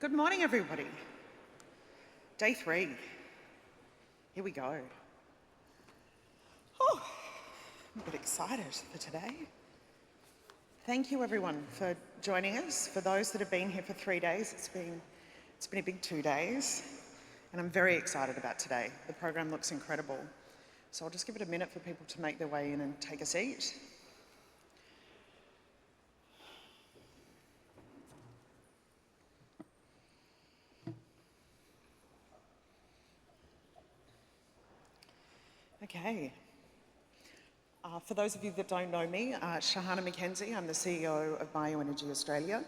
Good morning, everybody. Day 3. Here we go. Oh, I'm a bit excited for today. Thank you, everyone, for joining us. For those that have been here for 3 days, it's been a big 2 days, and I'm very excited about today. The program looks incredible. So I'll just give it a minute for people to make their way in and take a seat. Okay. For those of you that don't know me, Shahana McKenzie, I'm the CEO of Bioenergy Australia,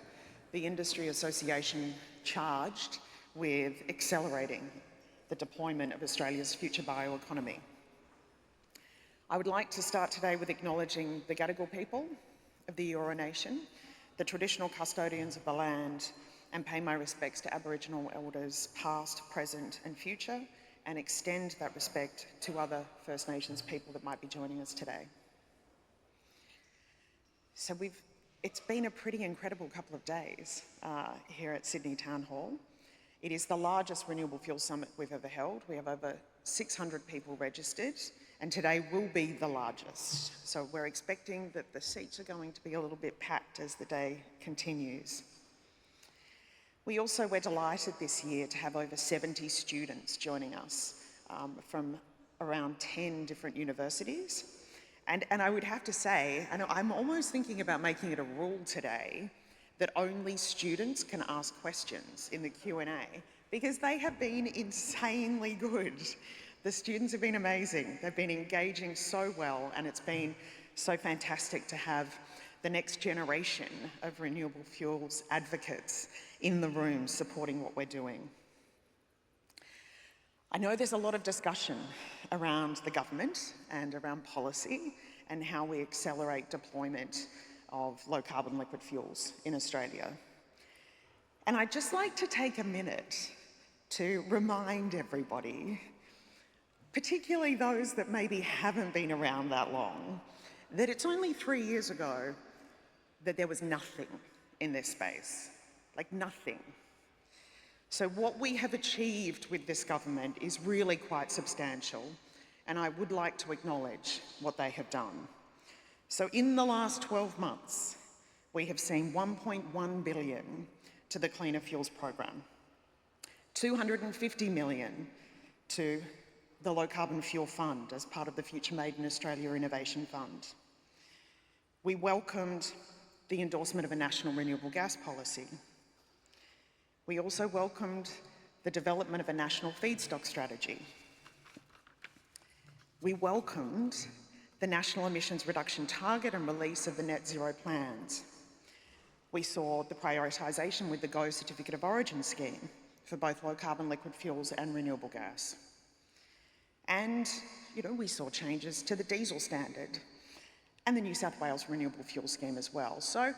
the industry association charged with accelerating the deployment of Australia's future bioeconomy. I would like to start today with acknowledging the Gadigal people of the Eora Nation, the traditional custodians of the land, and pay my respects to Aboriginal elders past, present and future, and extend that respect to other First Nations people that might be joining us today. So it's been a pretty incredible couple of days here at Sydney Town Hall. It is the largest renewable fuel summit we've ever held. We have over 600 people registered, and today will be the largest. So we're expecting that the seats are going to be a little bit packed as the day continues. We also were delighted this year to have over 70 students joining us from around 10 different universities. And I would have to say, and I'm almost thinking about making it a rule today that only students can ask questions in the Q&A, because they have been insanely good. The students have been amazing. They've been engaging so well, and it's been so fantastic to have the next generation of renewable fuels advocates in the room supporting what we're doing. I know there's a lot of discussion around the government and around policy and how we accelerate deployment of low carbon liquid fuels in Australia. And I'd just like to take a minute to remind everybody, particularly those that maybe haven't been around that long, that it's only 3 years ago that there was nothing in this space, like nothing. So what we have achieved with this government is really quite substantial, and I would like to acknowledge what they have done. So in the last 12 months, we have seen 1.1 billion to the Cleaner Fuels program, 250 million to the Low Carbon Fuel Fund as part of the Future Made in Australia Innovation Fund. We welcomed the endorsement of a national renewable gas policy. We also welcomed the development of a national feedstock strategy. We welcomed the national emissions reduction target and release of the net zero plans. We saw the prioritisation with the GO Certificate of Origin scheme for both low carbon liquid fuels and renewable gas. And, we saw changes to the diesel standard and the New South Wales Renewable Fuel Scheme as well. So,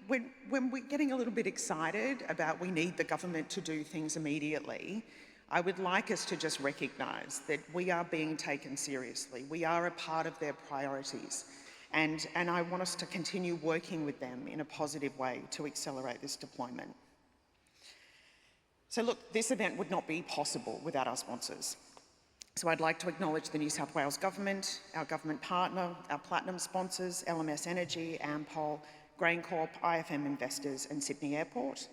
when we're getting a little bit excited about we need the government to do things immediately, I would like us to just recognise that we are being taken seriously. We are a part of their priorities. And I want us to continue working with them in a positive way to accelerate this deployment. So look, this event would not be possible without our sponsors. So I'd like to acknowledge the New South Wales Government, our government partner, our platinum sponsors, LMS Energy, Ampol, GrainCorp, IFM Investors and Sydney Airport.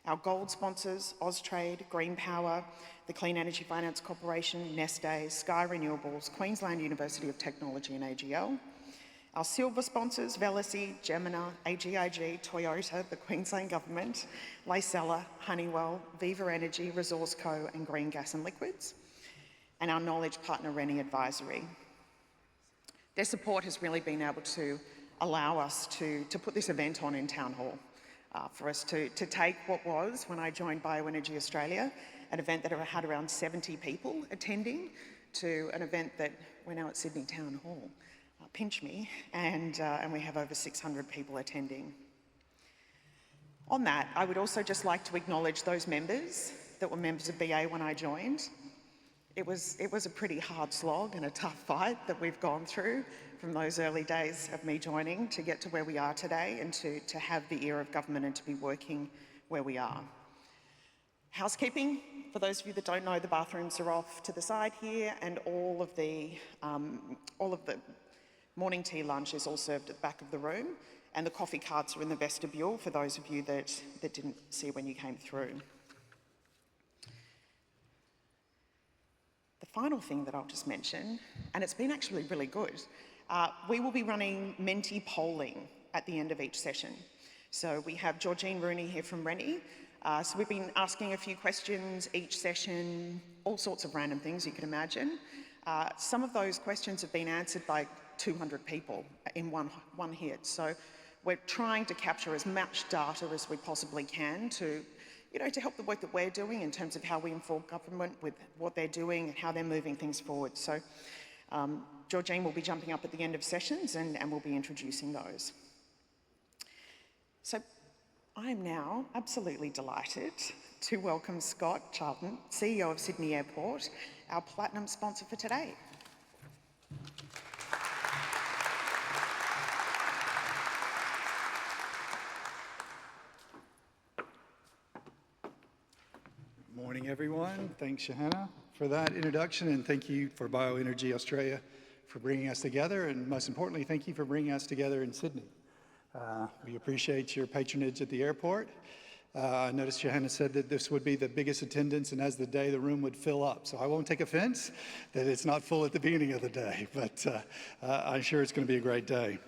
Our gold sponsors, Austrade, Green Power, the Clean Energy Finance Corporation, Neste, Sky Renewables, Queensland University of Technology and AGL. Our silver sponsors, Veloci, Gemina, AGIG, Toyota, the Queensland Government, Lysella, Honeywell, Viva Energy, Resource Co and Green Gas and Liquids. And our knowledge partner, Rennie Advisory. Their support has really been able to allow us to put this event on in Town Hall, for us to take what was, when I joined Bioenergy Australia, an event that had around 70 people attending, to an event that we're now at Sydney Town Hall. Pinch me, and we have over 600 people attending. On that, I would also just like to acknowledge those members that were members of BA when I joined. It was a pretty hard slog and a tough fight that we've gone through from those early days of me joining to get to where we are today and to have the ear of government and to be working where we are. Housekeeping, for those of you that don't know, the bathrooms are off to the side here, and all of the morning tea lunch is all served at the back of the room, and the coffee carts are in the vestibule for those of you that didn't see when you came through. The final thing that I'll just mention, and it's been actually really good, we will be running Menti polling at the end of each session. So we have Georgine Rooney here from Rennie. So we've been asking a few questions each session, all sorts of random things you can imagine. Some of those questions have been answered by 200 people in one hit. So we're trying to capture as much data as we possibly can to help the work that we're doing in terms of how we inform government with what they're doing and how they're moving things forward. So Georgine will be jumping up at the end of sessions and we'll be introducing those. So I am now absolutely delighted to welcome Scott Charlton, CEO of Sydney Airport, our platinum sponsor for today. Good morning, everyone. Thanks, Johanna, for that introduction, and thank you for Bioenergy Australia for bringing us together, and most importantly, thank you for bringing us together in Sydney. We appreciate your patronage at the airport. I noticed Johanna said that this would be the biggest attendance, and as the day, the room would fill up. So I won't take offense that it's not full at the beginning of the day, but I'm sure it's going to be a great day.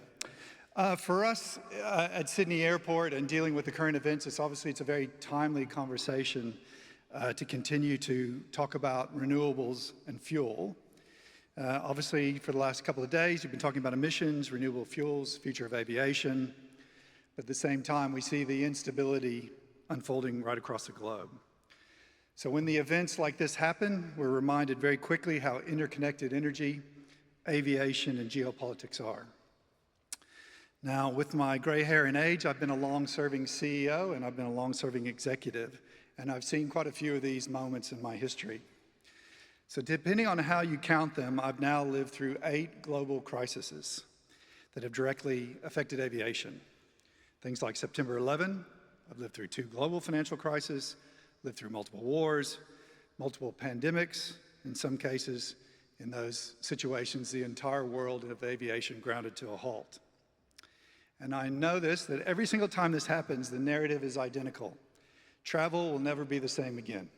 For us at Sydney Airport and dealing with the current events, it's a very timely conversation to continue to talk about renewables and fuel. Obviously, for the last couple of days, you've been talking about emissions, renewable fuels, future of aviation. But at the same time, we see the instability unfolding right across the globe. So when the events like this happen, we're reminded very quickly how interconnected energy, aviation, and geopolitics are. Now, with my gray hair and age, I've been a long-serving CEO and I've been a long-serving executive, and I've seen quite a few of these moments in my history. So depending on how you count them, I've now lived through 8 global crises that have directly affected aviation. Things like September 11, I've lived through 2 global financial crises, lived through multiple wars, multiple pandemics, in some cases, in those situations, the entire world of aviation grounded to a halt. And I know that every single time this happens, the narrative is identical. Travel will never be the same again.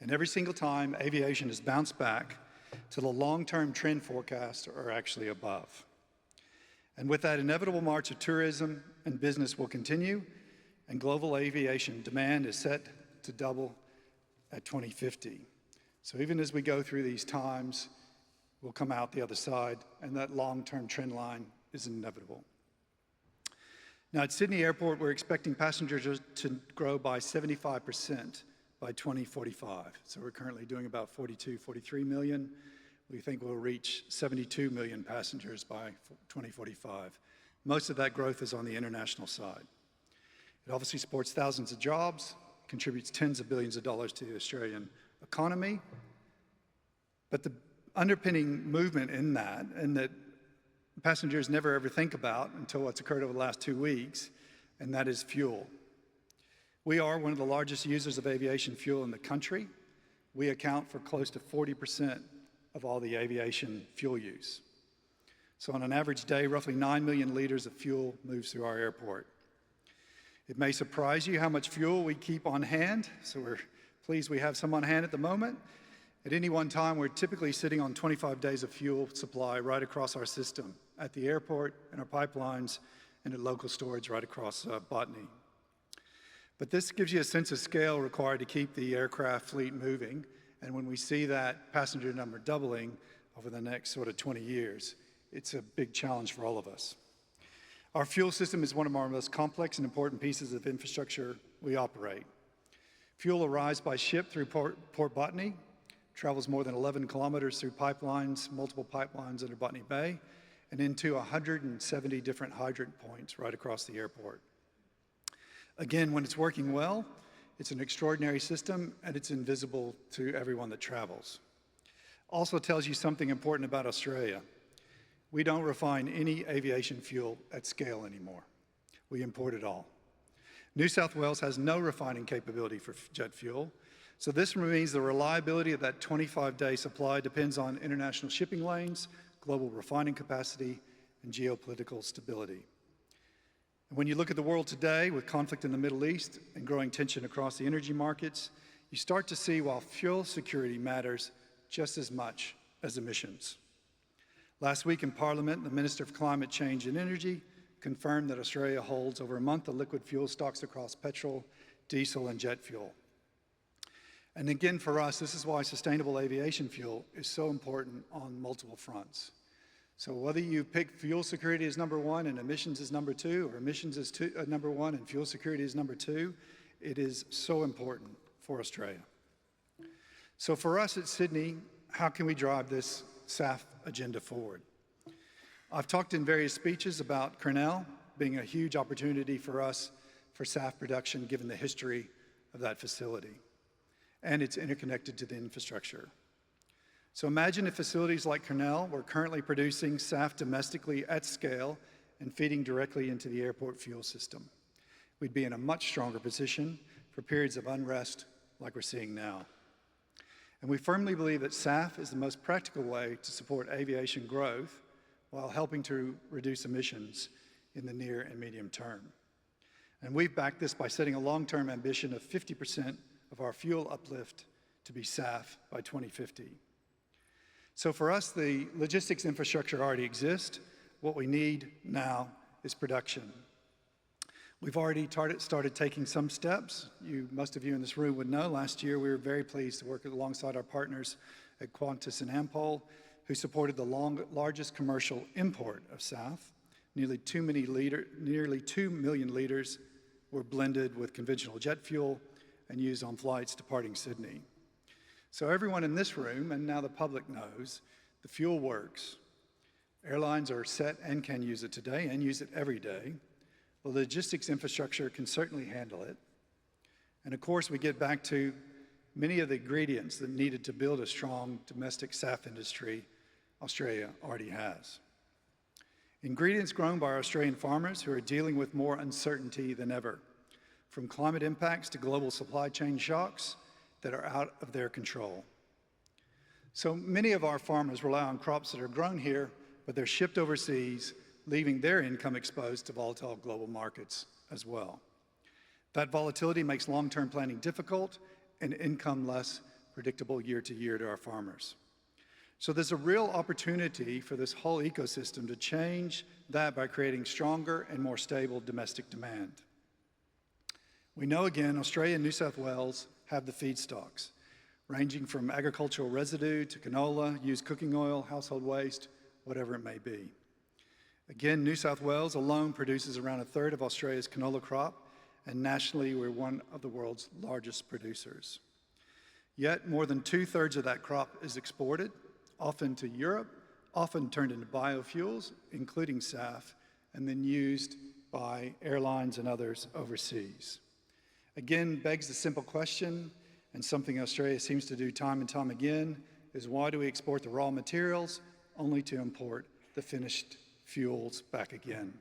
And every single time, aviation has bounced back to the long-term trend forecasts are actually above. And with that inevitable march of tourism and business will continue, and global aviation demand is set to double at 2050. So even as we go through these times, we'll come out the other side, and that long-term trend line is inevitable. Now at Sydney Airport, we're expecting passengers to grow by 75% by 2045. So we're currently doing about 42, 43 million. We think we'll reach 72 million passengers by 2045. Most of that growth is on the international side. It obviously supports thousands of jobs, contributes tens of billions of dollars to the Australian economy. But the underpinning movement in that, and that passengers never ever think about until what's occurred over the last 2 weeks, and that is fuel. We are one of the largest users of aviation fuel in the country. We account for close to 40% of all the aviation fuel use. So on an average day, roughly 9 million liters of fuel moves through our airport. It may surprise you how much fuel we keep on hand, so we're pleased we have some on hand at the moment. At any one time, we're typically sitting on 25 days of fuel supply right across our system, at the airport, in our pipelines, and at local storage right across Botany. But this gives you a sense of scale required to keep the aircraft fleet moving. And when we see that passenger number doubling over the next sort of 20 years, it's a big challenge for all of us. Our fuel system is one of our most complex and important pieces of infrastructure we operate. Fuel arrives by ship through Port Botany, travels more than 11 kilometers through pipelines, multiple pipelines under Botany Bay, and into 170 different hydrant points right across the airport. Again, when it's working well, it's an extraordinary system and it's invisible to everyone that travels. Also tells you something important about Australia. We don't refine any aviation fuel at scale anymore. We import it all. New South Wales has no refining capability for jet fuel, so this means the reliability of that 25-day supply depends on international shipping lanes, global refining capacity, and geopolitical stability. And when you look at the world today with conflict in the Middle East and growing tension across the energy markets, you start to see why fuel security matters just as much as emissions. Last week in Parliament, the Minister for Climate Change and Energy confirmed that Australia holds over a month of liquid fuel stocks across petrol, diesel, and jet fuel. And again, for us, this is why sustainable aviation fuel is so important on multiple fronts. So whether you pick fuel security as number one and emissions as number two, or emissions as number one and fuel security as number two, it is so important for Australia. So for us at Sydney, how can we drive this SAF agenda forward? I've talked in various speeches about Caron being a huge opportunity for us for SAF production, given the history of that facility. And it's interconnected to the infrastructure. So imagine if facilities like Caron were currently producing SAF domestically at scale and feeding directly into the airport fuel system. We'd be in a much stronger position for periods of unrest like we're seeing now. And we firmly believe that SAF is the most practical way to support aviation growth while helping to reduce emissions in the near and medium term. And we've backed this by setting a long-term ambition of 50% of our fuel uplift to be SAF by 2050. So for us, the logistics infrastructure already exists. What we need now is production. We've already started taking some steps. Most of you in this room would know, last year we were very pleased to work alongside our partners at Qantas and Ampol, who supported the largest commercial import of SAF. Nearly 2 million litres were blended with conventional jet fuel and used on flights departing Sydney. So everyone in this room, and now the public knows, the fuel works. Airlines are set and can use it today and use it every day. The logistics infrastructure can certainly handle it. And of course, we get back to many of the ingredients that needed to build a strong domestic SAF industry Australia already has. Ingredients grown by Australian farmers who are dealing with more uncertainty than ever, from climate impacts to global supply chain shocks that are out of their control. So many of our farmers rely on crops that are grown here, but they're shipped overseas, leaving their income exposed to volatile global markets as well. That volatility makes long-term planning difficult and income less predictable year to year to our farmers. So there's a real opportunity for this whole ecosystem to change that by creating stronger and more stable domestic demand. We know, again, Australia and New South Wales have the feedstocks, ranging from agricultural residue to canola, used cooking oil, household waste, whatever it may be. Again, New South Wales alone produces around a third of Australia's canola crop, and nationally we're one of the world's largest producers. Yet more than 2/3 of that crop is exported, often to Europe, often turned into biofuels, including SAF, and then used by airlines and others overseas. Again, begs the simple question, and something Australia seems to do time and time again, is why do we export the raw materials only to import the finished fuels back again?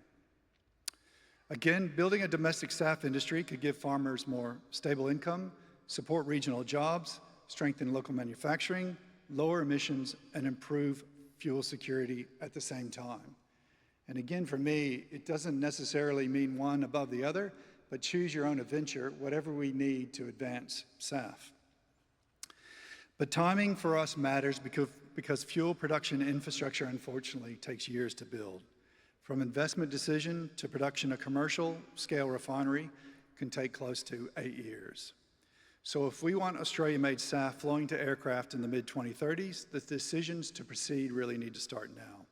Again, building a domestic SAF industry could give farmers more stable income, support regional jobs, strengthen local manufacturing, lower emissions, and improve fuel security at the same time. And again, for me, it doesn't necessarily mean one above the other, but choose your own adventure, whatever we need to advance SAF. But timing for us matters because fuel production infrastructure, unfortunately, takes years to build. From investment decision to production, a commercial scale refinery can take close to 8 years. So if we want Australia-made SAF flowing to aircraft in the mid-2030s, the decisions to proceed really need to start now.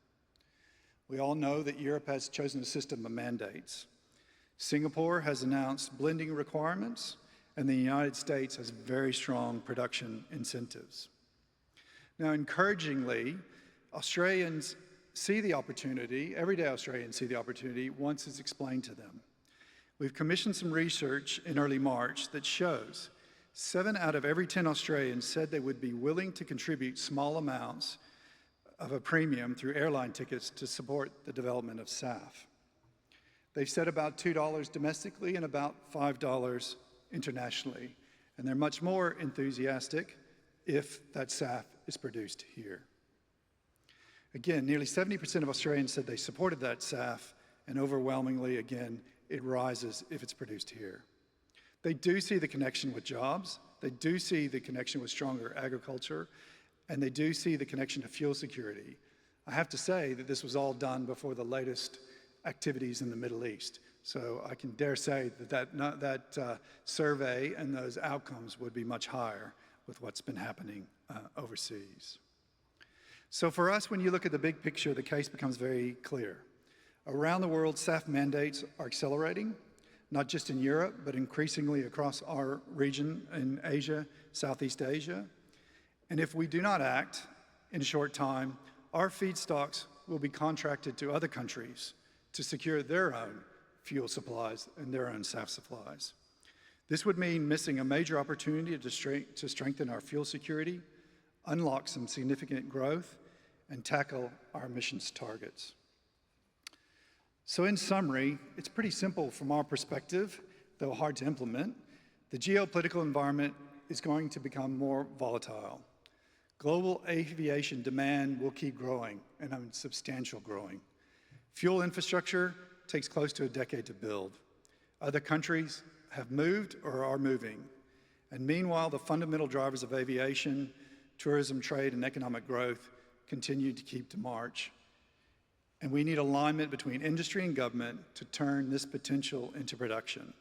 We all know that Europe has chosen a system of mandates. Singapore has announced blending requirements, and the United States has very strong production incentives. Now, encouragingly, Australians see the opportunity, everyday Australians see the opportunity once it's explained to them. We've commissioned some research in early March that shows 7 out of every 10 Australians said they would be willing to contribute small amounts of a premium through airline tickets to support the development of SAF. They've set about $2 domestically and about $5 internationally, and they're much more enthusiastic if that SAF is produced here. Again, nearly 70% of Australians said they supported that SAF, and overwhelmingly, again, it rises if it's produced here. They do see the connection with jobs, they do see the connection with stronger agriculture, and they do see the connection to fuel security. I have to say that this was all done before the latest activities in the Middle East. So I can dare say that survey and those outcomes would be much higher with what's been happening overseas. So for us, when you look at the big picture, the case becomes very clear. Around the world, SAF mandates are accelerating, not just in Europe, but increasingly across our region in Asia, Southeast Asia. And if we do not act in a short time, our feedstocks will be contracted to other countries to secure their own fuel supplies and their own SAF supplies. This would mean missing a major opportunity to strengthen our fuel security, unlock some significant growth, and tackle our emissions targets. So in summary, it's pretty simple from our perspective, though hard to implement. The geopolitical environment is going to become more volatile. Global aviation demand will keep growing, and substantial growing. Fuel infrastructure takes close to a decade to build. Other countries have moved or are moving. And meanwhile, the fundamental drivers of aviation, tourism, trade, and economic growth continue to keep to march. And we need alignment between industry and government to turn this potential into production.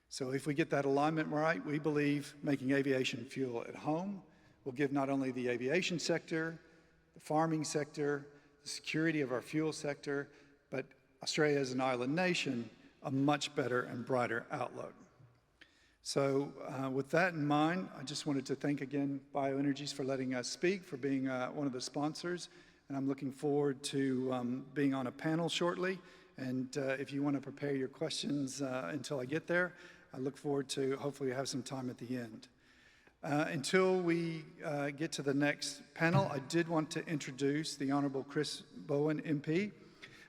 So if we get that alignment right, we believe making aviation fuel at home will give not only the aviation sector, the farming sector, the security of our fuel sector, but Australia as an island nation, a much better and brighter outlook. So with that in mind, I just wanted to thank again Bioenergies for letting us speak, for being one of the sponsors, and I'm looking forward to being on a panel shortly. And if you want to prepare your questions until I get there, I look forward to hopefully have some time at the end. Until we get to the next panel, I did want to introduce the Honourable Chris Bowen, MP,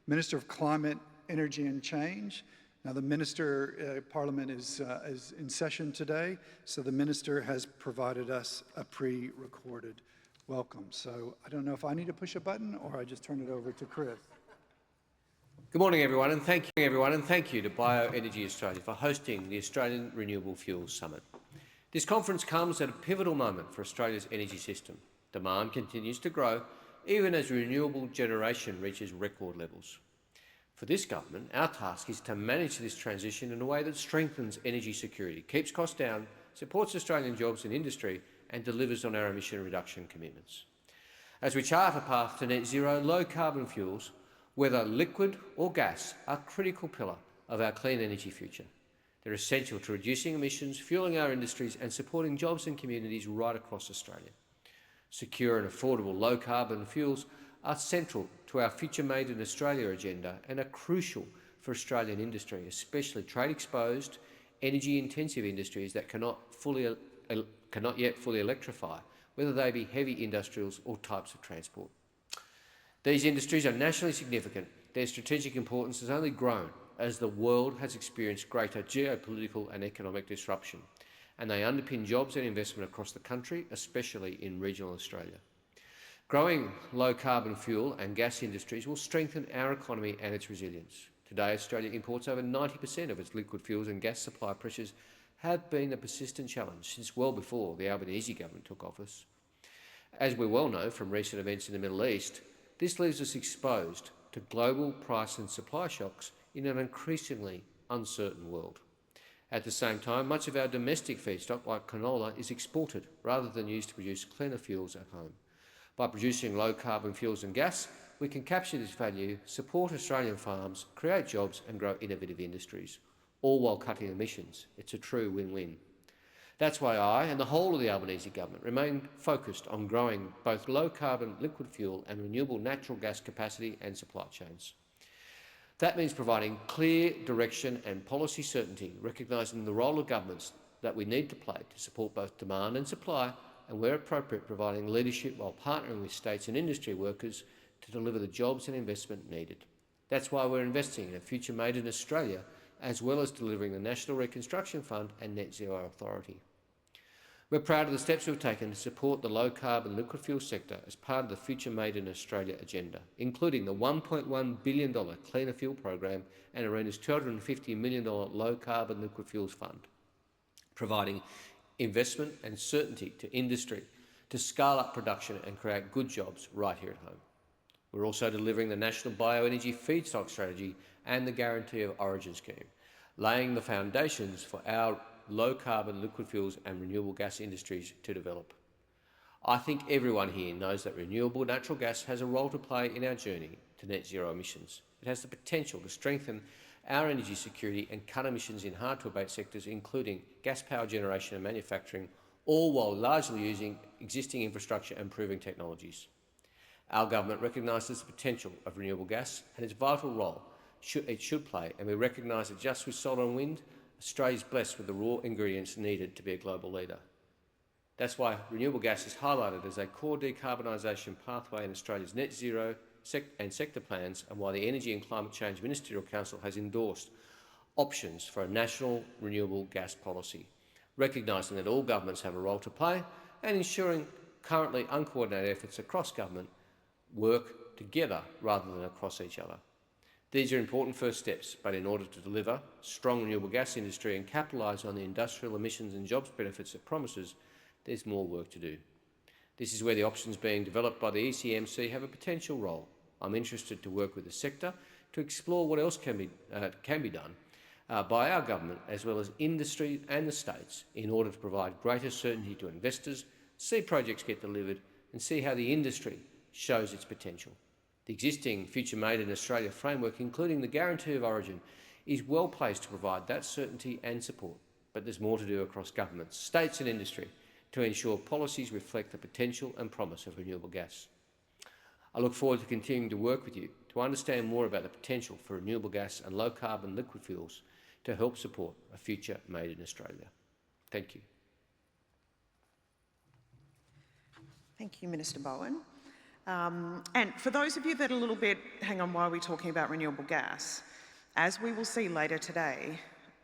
Minister of Climate, Energy and Change. Now the Minister, Parliament is in session today, so the Minister has provided us a pre-recorded welcome. So I don't know if I need to push a button or I just turn it over to Chris. Good morning, everyone, and thank you to Bioenergy Australia for hosting the Australian Renewable Fuels Summit. This conference comes at a pivotal moment for Australia's energy system. Demand continues to grow, even as renewable generation reaches record levels. For this government, our task is to manage this transition in a way that strengthens energy security, keeps costs down, supports Australian jobs and industry, and delivers on our emission reduction commitments. As we chart a path to net zero, low-carbon fuels, whether liquid or gas, are a critical pillar of our clean energy future. They're essential to reducing emissions, fuelling our industries and supporting jobs and communities right across Australia. Secure and affordable low-carbon fuels are central to our Future Made in Australia agenda and are crucial for Australian industry, especially trade-exposed, energy-intensive industries that cannot yet fully electrify, whether they be heavy industrials or types of transport. These industries are nationally significant. Their strategic importance has only grown as the world has experienced greater geopolitical and economic disruption, and they underpin jobs and investment across the country, especially in regional Australia. Growing low-carbon fuel and gas industries will strengthen our economy and its resilience. Today, Australia imports over 90% of its liquid fuels, and gas supply pressures have been a persistent challenge since well before the Albanese government took office. As we well know from recent events in the Middle East, this leaves us exposed to global price and supply shocks in an increasingly uncertain world. At the same time, much of our domestic feedstock, like canola, is exported rather than used to produce cleaner fuels at home. By producing low-carbon fuels and gas, we can capture this value, support Australian farms, create jobs and grow innovative industries, all while cutting emissions. It's a true win-win. That's why I and the whole of the Albanese government remain focused on growing both low-carbon liquid fuel and renewable natural gas capacity and supply chains. That means providing clear direction and policy certainty, recognising the role of governments that we need to play to support both demand and supply, and where appropriate, providing leadership while partnering with states and industry workers to deliver the jobs and investment needed. That's why we're investing in a future made in Australia, as well as delivering the National Reconstruction Fund and Net Zero Authority. We're proud of the steps we've taken to support the low-carbon liquid fuel sector as part of the Future Made in Australia agenda, including the $1.1 billion Cleaner Fuel Program and ARENA's $250 million Low-Carbon Liquid Fuels Fund, providing investment and certainty to industry to scale up production and create good jobs right here at home. We're also delivering the National Bioenergy Feedstock Strategy and the Guarantee of Origin Scheme, laying the foundations for our low-carbon liquid fuels and renewable gas industries to develop. I think everyone here knows that renewable natural gas has a role to play in our journey to net zero emissions. It has the potential to strengthen our energy security and cut emissions in hard-to-abate sectors, including gas power generation and manufacturing, all while largely using existing infrastructure and proven technologies. Our government recognises the potential of renewable gas and its vital role it should play, and we recognise that just with solar and wind, Australia is blessed with the raw ingredients needed to be a global leader. That's why renewable gas is highlighted as a core decarbonisation pathway in Australia's net zero and sector plans, and why the Energy and Climate Change Ministerial Council has endorsed options for a national renewable gas policy, recognising that all governments have a role to play and ensuring currently uncoordinated efforts across government work together rather than across each other. These are important first steps, but in order to deliver strong renewable gas industry and capitalise on the industrial emissions and jobs benefits it promises, there's more work to do. This is where the options being developed by the ECMC have a potential role. I'm interested to work with the sector to explore what else can be done by our government as well as industry and the states in order to provide greater certainty to investors, see projects get delivered and see how the industry shows its potential. The existing Future Made in Australia framework, including the Guarantee of Origin, is well placed to provide that certainty and support, but there's more to do across governments, states and industry to ensure policies reflect the potential and promise of renewable gas. I look forward to continuing to work with you to understand more about the potential for renewable gas and low-carbon liquid fuels to help support a future made in Australia. Thank you. Thank you, Minister Bowen. And for those of you that are a little bit, hang on, why are we talking about renewable gas? As we will see later today,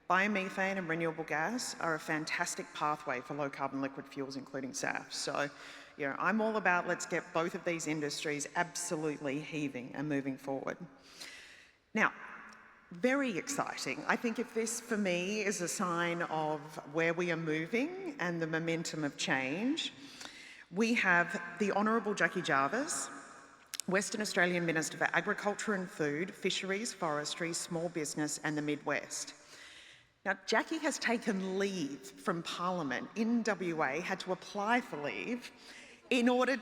biomethane and renewable gas are a fantastic pathway for low-carbon liquid fuels, including SAF. So, you know, I'm all about let's get both of these industries absolutely heaving and moving forward. Now, very exciting. I think if this, for me, is a sign of where we are moving and the momentum of change, we have the Honourable Jackie Jarvis, Western Australian Minister for Agriculture and Food, Fisheries, Forestry, Small Business and the Midwest. Now, Jackie has taken leave from Parliament in WA, had to apply for leave in order,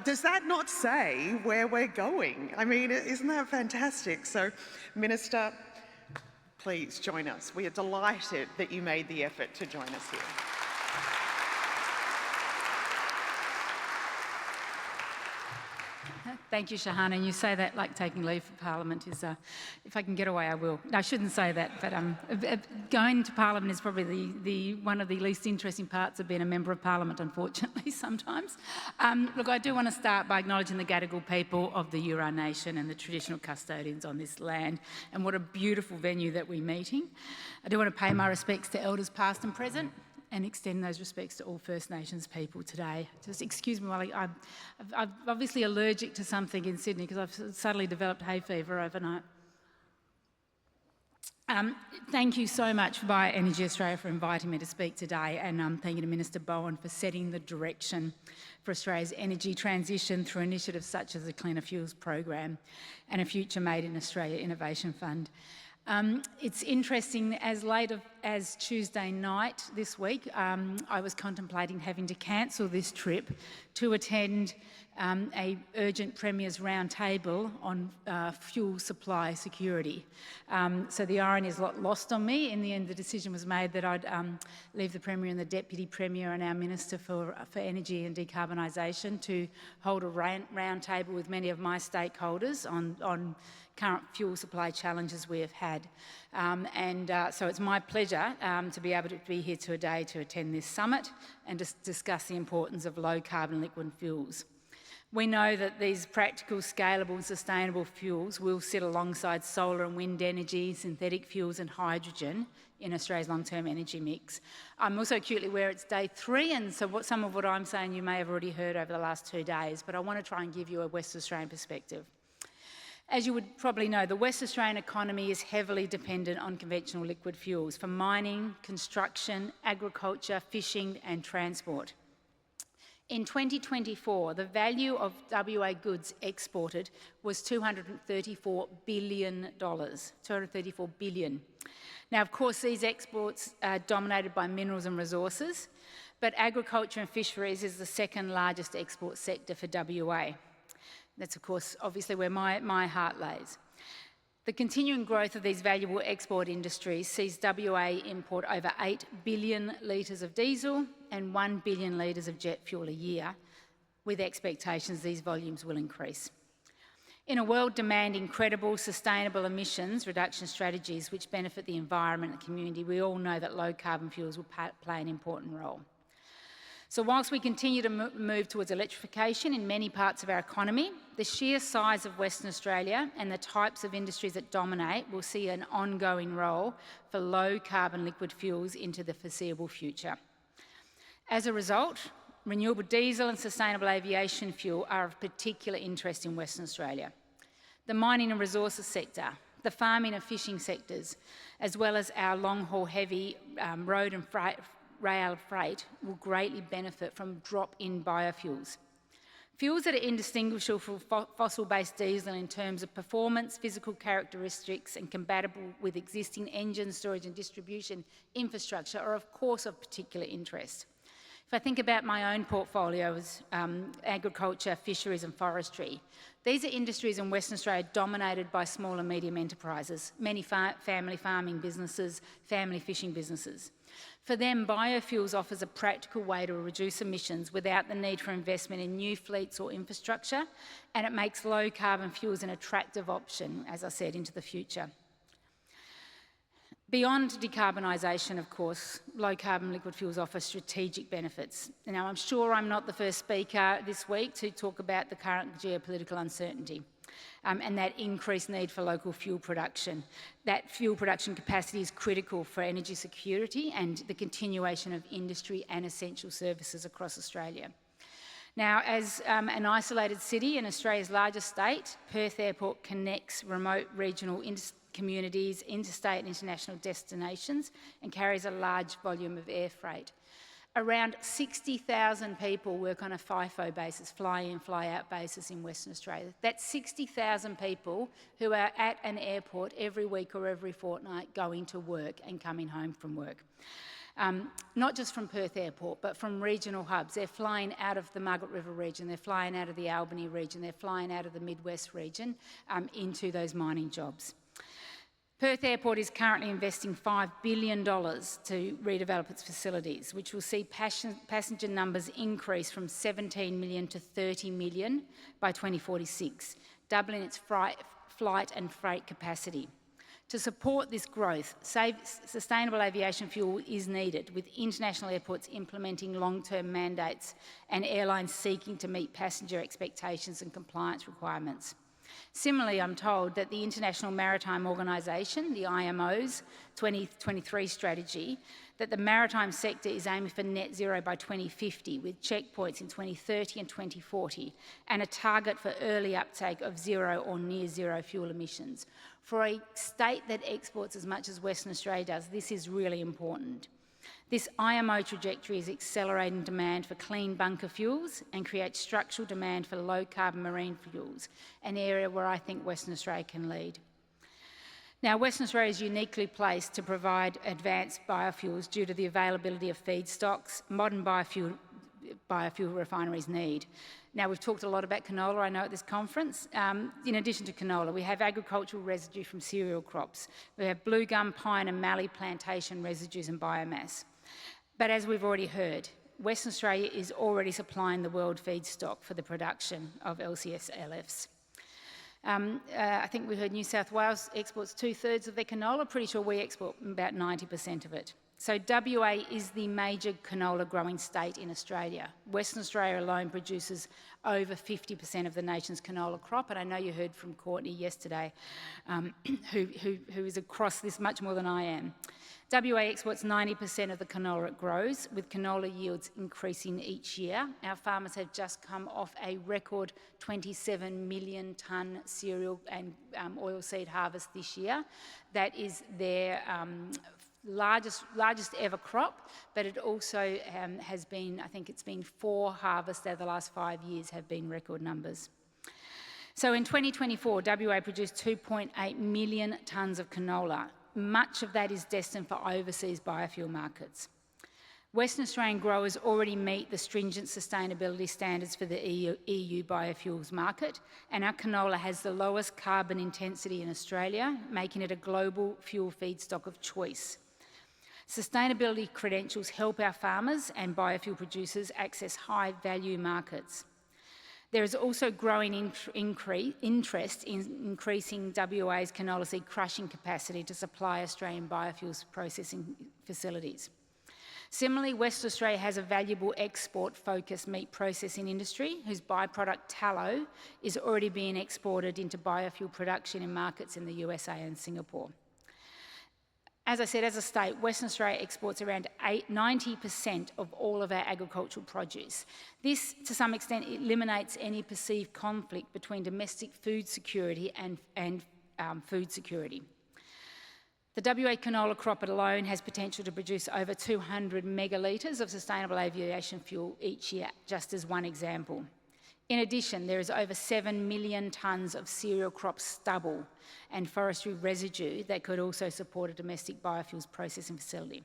does that not say where we're going? I mean, isn't that fantastic? So, Minister, please join us. We are delighted that you made the effort to join us here. Thank you, Shahana. And you say that like taking leave for Parliament is, if I can get away, I will. No, I shouldn't say that, but going to Parliament is probably one of the least interesting parts of being a Member of Parliament, unfortunately, sometimes. Look, I do want to start by acknowledging the Gadigal people of the Eora Nation and the traditional custodians on this land, and what a beautiful venue that we're meeting. I do want to pay my respects to Elders past and present, and extend those respects to all First Nations people today. Just excuse me while I'm obviously allergic to something in Sydney because I've suddenly developed hay fever overnight. Thank you so much Bioenergy Australia for inviting me to speak today, and thank you to Minister Bowen for setting the direction for Australia's energy transition through initiatives such as the Cleaner Fuels Program and a Future Made in Australia Innovation Fund. It's interesting, as late as Tuesday night this week, I was contemplating having to cancel this trip to attend a urgent Premier's Roundtable on fuel supply security. So the irony is lost on me. In the end, the decision was made that I'd leave the Premier and the Deputy Premier and our Minister for Energy and Decarbonisation to hold a roundtable with many of my stakeholders on current fuel supply challenges we have had. So it's my pleasure to be able to be here today to attend this summit and to discuss the importance of low carbon liquid fuels. We know that these practical, scalable and sustainable fuels will sit alongside solar and wind energy, synthetic fuels and hydrogen in Australia's long-term energy mix. I'm also acutely aware it's day 3, and so some of what I'm saying you may have already heard over the last 2 days, but I want to try and give you a West Australian perspective. As you would probably know, the West Australian economy is heavily dependent on conventional liquid fuels for mining, construction, agriculture, fishing and transport. In 2024, the value of WA goods exported was $234 billion. $234 billion. Now, of course, these exports are dominated by minerals and resources, but agriculture and fisheries is the second largest export sector for WA. That's, of course, obviously where my heart lays. The continuing growth of these valuable export industries sees WA import over 8 billion litres of diesel and 1 billion litres of jet fuel a year, with expectations these volumes will increase. In a world demanding credible, sustainable emissions reduction strategies which benefit the environment and the community, we all know that low carbon fuels will play an important role. So whilst we continue to move towards electrification in many parts of our economy, the sheer size of Western Australia and the types of industries that dominate will see an ongoing role for low carbon liquid fuels into the foreseeable future. As a result, renewable diesel and sustainable aviation fuel are of particular interest in Western Australia. The mining and resources sector, the farming and fishing sectors, as well as our long-haul heavy road and rail freight will greatly benefit from drop-in biofuels. Fuels that are indistinguishable from fossil-based diesel in terms of performance, physical characteristics and compatible with existing engine storage and distribution infrastructure are of course of particular interest. If I think about my own portfolios, agriculture, fisheries and forestry, these are industries in Western Australia dominated by small and medium enterprises, many family farming businesses, family fishing businesses. For them, biofuels offers a practical way to reduce emissions without the need for investment in new fleets or infrastructure, and it makes low carbon fuels an attractive option, as I said, into the future. Beyond decarbonisation, of course, low-carbon liquid fuels offer strategic benefits. Now, I'm sure I'm not the first speaker this week to talk about the current geopolitical uncertainty and that increased need for local fuel production. That fuel production capacity is critical for energy security and the continuation of industry and essential services across Australia. Now, as an isolated city in Australia's largest state, Perth Airport connects remote regional communities, interstate and international destinations, and carries a large volume of air freight. Around 60,000 people work on a FIFO basis, fly-in, fly-out basis in Western Australia. That's 60,000 people who are at an airport every week or every fortnight going to work and coming home from work. Not just from Perth Airport, but from regional hubs. They're flying out of the Margaret River region, they're flying out of the Albany region, they're flying out of the Midwest region into those mining jobs. Perth Airport is currently investing $5 billion to redevelop its facilities, which will see passenger numbers increase from 17 million to 30 million by 2046, doubling its flight and freight capacity. To support this growth, sustainable aviation fuel is needed, with international airports implementing long-term mandates and airlines seeking to meet passenger expectations and compliance requirements. Similarly, I'm told that the International Maritime Organisation, the IMO's 2023 strategy, that the maritime sector is aiming for net zero by 2050, with checkpoints in 2030 and 2040, and a target for early uptake of zero or near zero fuel emissions. For a state that exports as much as Western Australia does, this is really important. This IMO trajectory is accelerating demand for clean bunker fuels and creates structural demand for low-carbon marine fuels, an area where I think Western Australia can lead. Now, Western Australia is uniquely placed to provide advanced biofuels due to the availability of feedstocks modern biofuel refineries need. Now, we've talked a lot about canola, I know, at this conference. In addition to canola, we have agricultural residue from cereal crops. We have blue gum, pine and mallee plantation residues and biomass. But as we've already heard, Western Australia is already supplying the world feedstock for the production of LCS-LFs. I think we heard New South Wales exports 2/3 of their canola. Pretty sure we export about 90% of it. So WA is the major canola growing state in Australia. Western Australia alone produces over 50% of the nation's canola crop, and I know you heard from Courtney yesterday, who is across this much more than I am. WA exports 90% of the canola it grows, with canola yields increasing each year. Our farmers have just come off a record 27 million tonne cereal and oilseed harvest this year. That is their largest ever crop, but it also has been, I think it's been 4 harvests over the last 5 years have been record numbers. So in 2024, WA produced 2.8 million tonnes of canola. Much of that is destined for overseas biofuel markets. Western Australian growers already meet the stringent sustainability standards for the EU biofuels market, and our canola has the lowest carbon intensity in Australia, making it a global fuel feedstock of choice. Sustainability credentials help our farmers and biofuel producers access high-value markets. There is also growing interest in increasing WA's canola seed crushing capacity to supply Australian biofuels processing facilities. Similarly, Western Australia has a valuable export-focused meat processing industry whose byproduct tallow is already being exported into biofuel production in markets in the USA and Singapore. As I said, as a state, Western Australia exports around 90% of all of our agricultural produce. This, to some extent, eliminates any perceived conflict between domestic food security and food security. The WA canola crop alone has potential to produce over 200 megalitres of sustainable aviation fuel each year, just as one example. In addition, there is over 7 million tonnes of cereal crop stubble and forestry residue that could also support a domestic biofuels processing facility.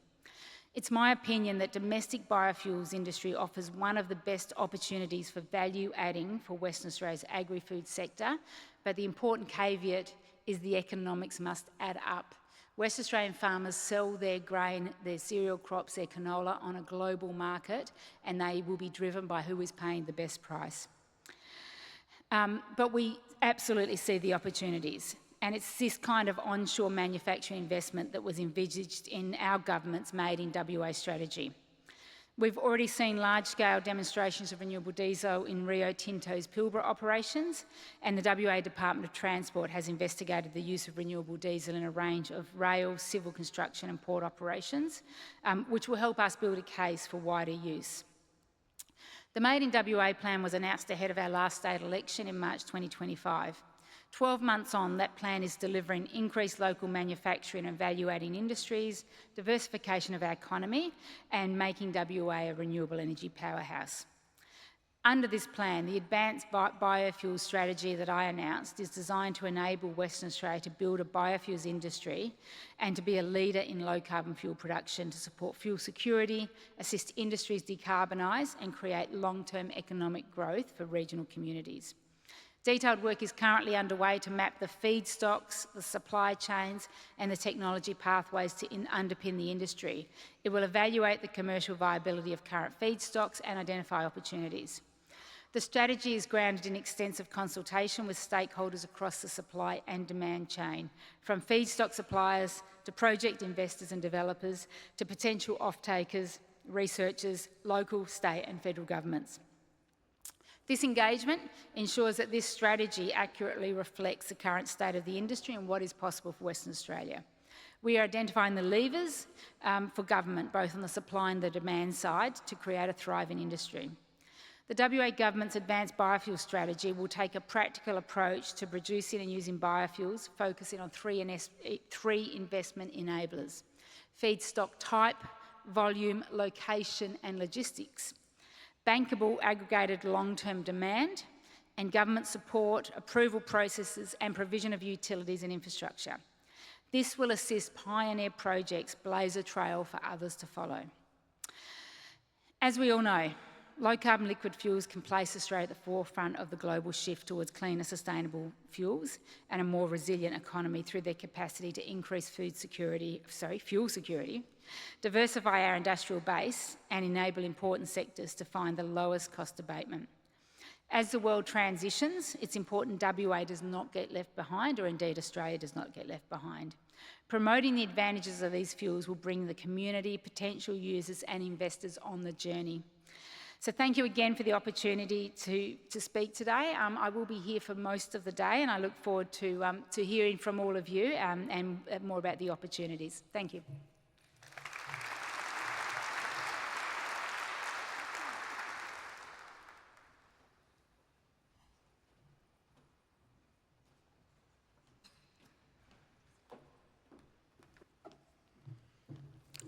It's my opinion that domestic biofuels industry offers one of the best opportunities for value adding for Western Australia's agri-food sector, but the important caveat is the economics must add up. West Australian farmers sell their grain, their cereal crops, their canola on a global market, and they will be driven by who is paying the best price. But we absolutely see the opportunities, and it's this kind of onshore manufacturing investment that was envisaged in our government's Made in WA strategy. We've already seen large-scale demonstrations of renewable diesel in Rio Tinto's Pilbara operations, and the WA Department of Transport has investigated the use of renewable diesel in a range of rail, civil construction and port operations, which will help us build a case for wider use. The Made in WA plan was announced ahead of our last state election in March 2025. 12 months on, that plan is delivering increased local manufacturing and value-adding industries, diversification of our economy, and making WA a renewable energy powerhouse. Under this plan, the advanced biofuels strategy that I announced is designed to enable Western Australia to build a biofuels industry and to be a leader in low-carbon fuel production to support fuel security, assist industries decarbonise, and create long-term economic growth for regional communities. Detailed work is currently underway to map the feedstocks, the supply chains and the technology pathways to underpin the industry. It will evaluate the commercial viability of current feedstocks and identify opportunities. The strategy is grounded in extensive consultation with stakeholders across the supply and demand chain, from feedstock suppliers to project investors and developers to potential off-takers, researchers, local, state and federal governments. This engagement ensures that this strategy accurately reflects the current state of the industry and what is possible for Western Australia. We are identifying the levers for government, both on the supply and the demand side, to create a thriving industry. The WA Government's Advanced Biofuel Strategy will take a practical approach to producing and using biofuels, focusing on three investment enablers: feedstock type, volume, location and logistics, bankable aggregated long-term demand, and government support, approval processes and provision of utilities and infrastructure. This will assist pioneer projects blaze a trail for others to follow. As we all know, low-carbon liquid fuels can place Australia at the forefront of the global shift towards cleaner, sustainable fuels and a more resilient economy through their capacity to increase fuel security, diversify our industrial base and enable important sectors to find the lowest cost abatement. As the world transitions, it's important WA does not get left behind, or indeed Australia does not get left behind. Promoting the advantages of these fuels will bring the community, potential users and investors on the journey. So thank you again for the opportunity to speak today. I will be here for most of the day, and I look forward to hearing from all of you and more about the opportunities. Thank you.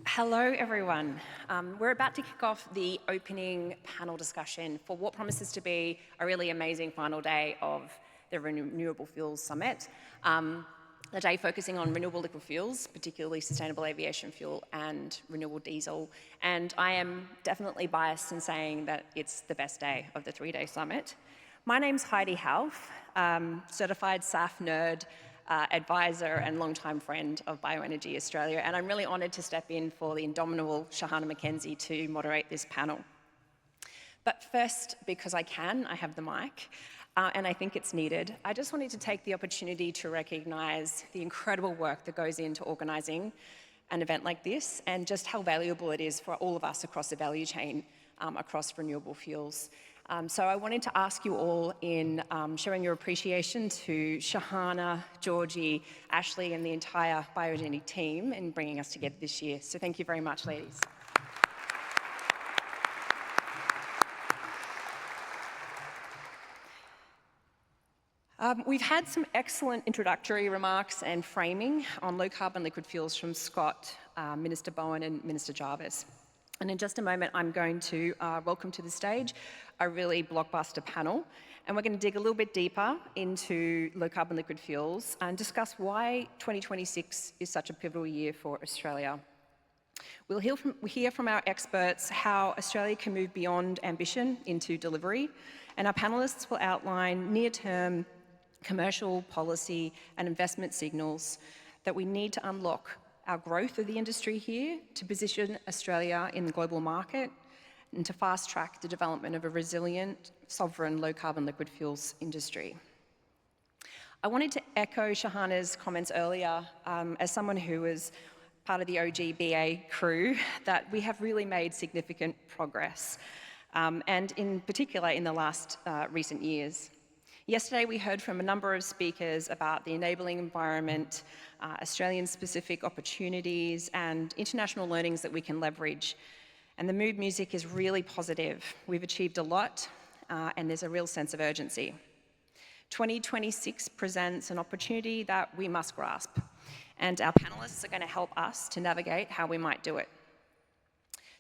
Hello, everyone. We're about to kick off the opening panel discussion for what promises to be a really amazing final day of the Renewable Fuels Summit. A day focusing on renewable liquid fuels, particularly sustainable aviation fuel and renewable diesel. And I am definitely biased in saying that it's the best day of the 3-day summit. My name's Heidi Hauf, certified SAF nerd, advisor and longtime friend of Bioenergy Australia, and I'm really honoured to step in for the indomitable Shahana McKenzie to moderate this panel. But first, because I have the mic, and I think it's needed, I just wanted to take the opportunity to recognise the incredible work that goes into organising an event like this, and just how valuable it is for all of us across the value chain, across renewable fuels. So I wanted to ask you all in showing your appreciation to Shahana, Georgie, Ashley and the entire Bioenergy team in bringing us together this year. So thank you very much, ladies. We've had some excellent introductory remarks and framing on low carbon liquid fuels from Scott, Minister Bowen and Minister Jarvis. And in just a moment, I'm going to welcome to the stage a really blockbuster panel. And we're going to dig a little bit deeper into low carbon liquid fuels and discuss why 2026 is such a pivotal year for Australia. We'll hear from our experts how Australia can move beyond ambition into delivery. And our panellists will outline near-term commercial policy and investment signals that we need to unlock our growth of the industry here to position Australia in the global market and to fast-track the development of a resilient, sovereign, low-carbon liquid fuels industry. I wanted to echo Shahana's comments earlier, as someone who was part of the OGBA crew, that we have really made significant progress, and in particular in the last recent years. Yesterday, we heard from a number of speakers about the enabling environment, Australian-specific opportunities, and international learnings that we can leverage. And the mood music is really positive. We've achieved a lot, and there's a real sense of urgency. 2026 presents an opportunity that we must grasp, and our panellists are going to help us to navigate how we might do it.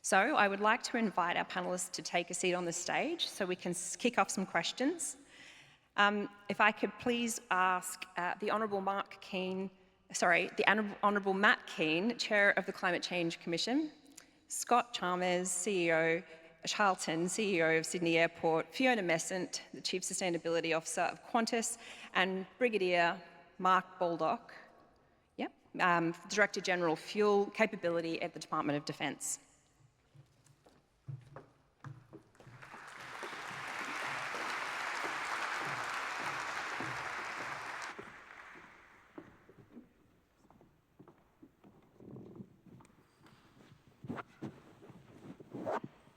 So I would like to invite our panellists to take a seat on the stage so we can kick off some questions. If I could please ask the Honourable Matt Kean, Chair of the Climate Change Commission, Scott Chalmers, CEO, Charlton, CEO of Sydney Airport, Fiona Messent, the Chief Sustainability Officer of Qantas, and Brigadier Mark Baldock, Director General Fuel Capability at the Department of Defence.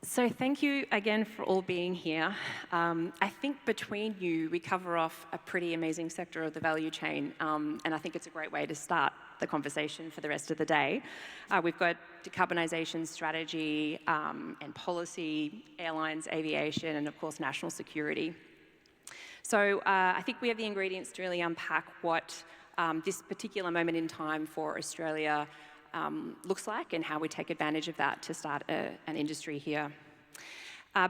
So thank you again for all being here. I think between you, we cover off a pretty amazing sector of the value chain, and I think it's a great way to start the conversation for the rest of the day. We've got decarbonisation strategy and policy, airlines, aviation, and of course, national security. So I think we have the ingredients to really unpack what this particular moment in time for Australia looks like and how we take advantage of that to start an industry here.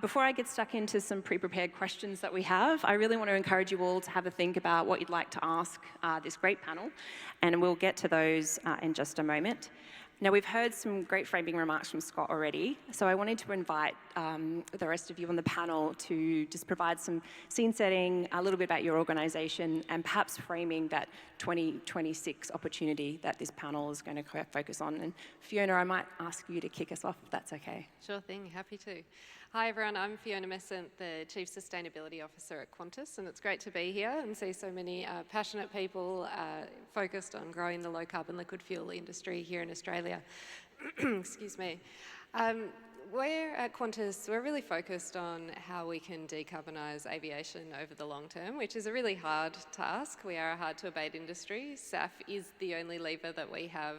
Before I get stuck into some pre-prepared questions that we have, I really want to encourage you all to have a think about what you'd like to ask this great panel, and we'll get to those in just a moment. Now, we've heard some great framing remarks from Scott already, so I wanted to invite the rest of you on the panel to just provide some scene setting, a little bit about your organisation, and perhaps framing that 2026 opportunity that this panel is going to focus on. And Fiona, I might ask you to kick us off, if that's okay. Sure thing, happy to. Hi everyone, I'm Fiona Messent, the Chief Sustainability Officer at Qantas, and it's great to be here and see so many passionate people focused on growing the low carbon liquid fuel industry here in Australia. Excuse me. We're at Qantas, we're really focused on how we can decarbonise aviation over the long term, which is a really hard task. We are a hard to abate industry. SAF is the only lever that we have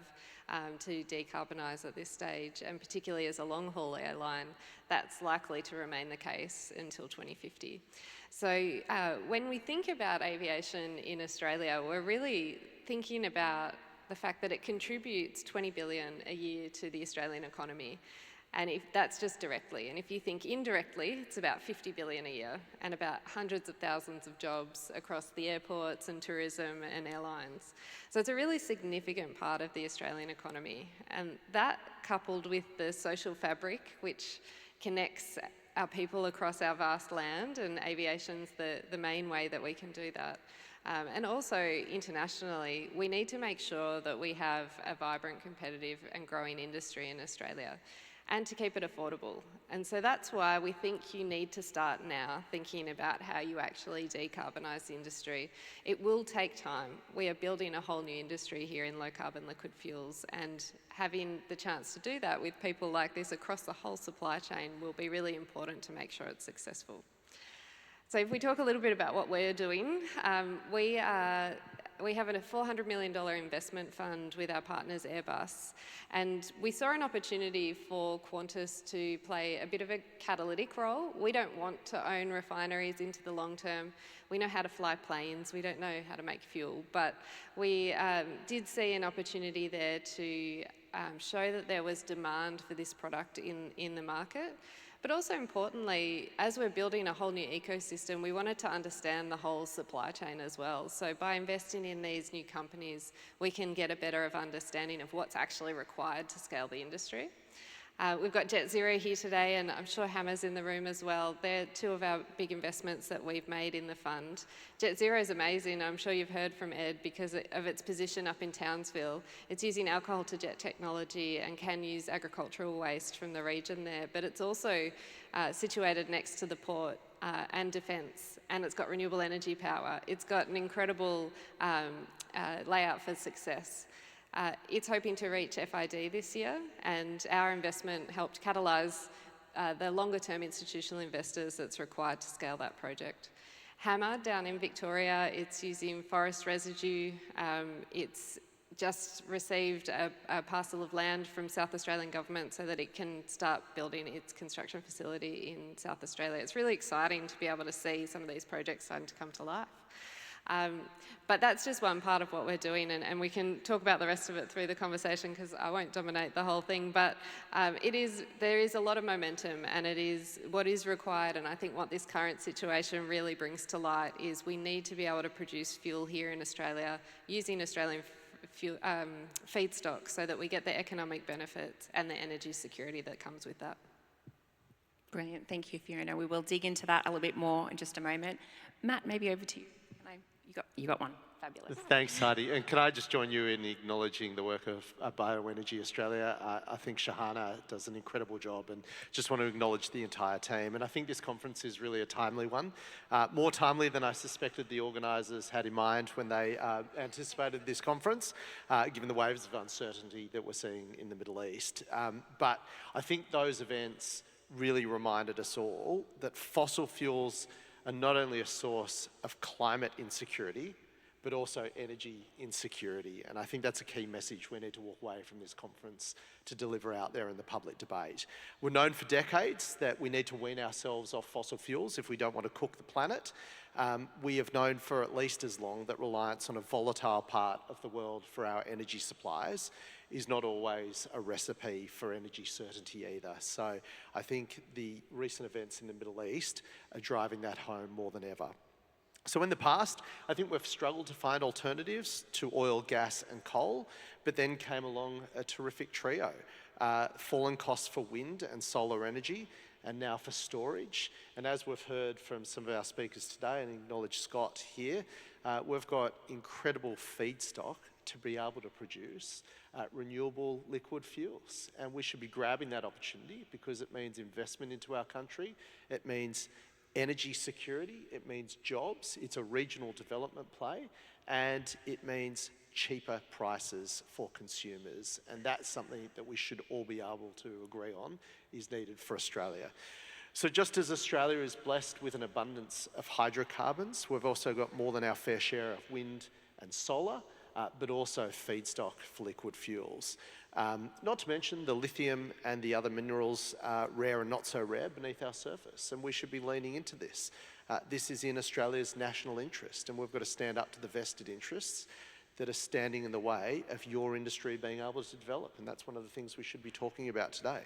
to decarbonise at this stage, and particularly as a long-haul airline, that's likely to remain the case until 2050. So when we think about aviation in Australia, we're really thinking about the fact that it contributes 20 billion a year to the Australian economy. And if that's just directly, and if you think indirectly, it's about 50 billion a year and about hundreds of thousands of jobs across the airports and tourism and airlines. So it's a really significant part of the Australian economy. And that, coupled with the social fabric, which connects our people across our vast land, and aviation's the main way that we can do that. And also internationally, we need to make sure that we have a vibrant, competitive and growing industry in Australia, and to keep it affordable. And so that's why we think you need to start now thinking about how you actually decarbonise the industry. It will take time. We are building a whole new industry here in low carbon liquid fuels, and having the chance to do that with people like this across the whole supply chain will be really important to make sure it's successful. So if we talk a little bit about what we're doing, we have a $400 million investment fund with our partners Airbus, and we saw an opportunity for Qantas to play a bit of a catalytic role. We don't want to own refineries into the long term. We know how to fly planes, we don't know how to make fuel, but we did see an opportunity there to show that there was demand for this product in the market. But also importantly, as we're building a whole new ecosystem, we wanted to understand the whole supply chain as well. So by investing in these new companies, we can get a better understanding of what's actually required to scale the industry. We've got Jet Zero here today, and I'm sure Hammer's in the room as well. They're two of our big investments that we've made in the fund. Jet Zero is amazing. I'm sure you've heard from Ed because of its position up in Townsville. It's using alcohol-to-jet technology and can use agricultural waste from the region there, but it's also situated next to the port and defence, and it's got renewable energy power. It's got an incredible layout for success. It's hoping to reach FID this year, and our investment helped catalyse the longer-term institutional investors that's required to scale that project. Hammer, down in Victoria, it's using forest residue. It's just received a parcel of land from South Australian government so that it can start building its construction facility in South Australia. It's really exciting to be able to see some of these projects starting to come to life. But that's just one part of what we're doing, and we can talk about the rest of it through the conversation because I won't dominate the whole thing, but there is a lot of momentum, and it is what is required, and I think what this current situation really brings to light is we need to be able to produce fuel here in Australia using Australian fuel, feedstock so that we get the economic benefits and the energy security that comes with that. Brilliant, thank you, Fiona. We will dig into that a little bit more in just a moment. Matt, maybe over to you. You got one. Fabulous. Thanks, Heidi. And can I just join you in acknowledging the work of Bioenergy Australia? I think Shahana does an incredible job, and just want to acknowledge the entire team. And I think this conference is really a timely one, more timely than I suspected the organisers had in mind when they anticipated this conference, given the waves of uncertainty that we're seeing in the Middle East. But I think those events really reminded us all that fossil fuels are not only a source of climate insecurity, but also energy insecurity. And I think that's a key message we need to walk away from this conference to deliver out there in the public debate. We're known for decades that we need to wean ourselves off fossil fuels if we don't want to cook the planet. We have known for at least as long that reliance on a volatile part of the world for our energy supplies is not always a recipe for energy certainty either. So I think the recent events in the Middle East are driving that home more than ever. So in the past, I think we've struggled to find alternatives to oil, gas and coal, but then came along a terrific trio. Fallen costs for wind and solar energy, and now for storage. And as we've heard from some of our speakers today, and acknowledge Scott here, we've got incredible feedstock to be able to produce renewable liquid fuels. And we should be grabbing that opportunity because it means investment into our country, it means energy security, it means jobs, it's a regional development play, and it means cheaper prices for consumers. And that's something that we should all be able to agree on is needed for Australia. So just as Australia is blessed with an abundance of hydrocarbons, we've also got more than our fair share of wind and solar, but also feedstock for liquid fuels. Not to mention the lithium and the other minerals, rare and not so rare, beneath our surface, and we should be leaning into this. This is in Australia's national interest, and we've got to stand up to the vested interests that are standing in the way of your industry being able to develop, and that's one of the things we should be talking about today.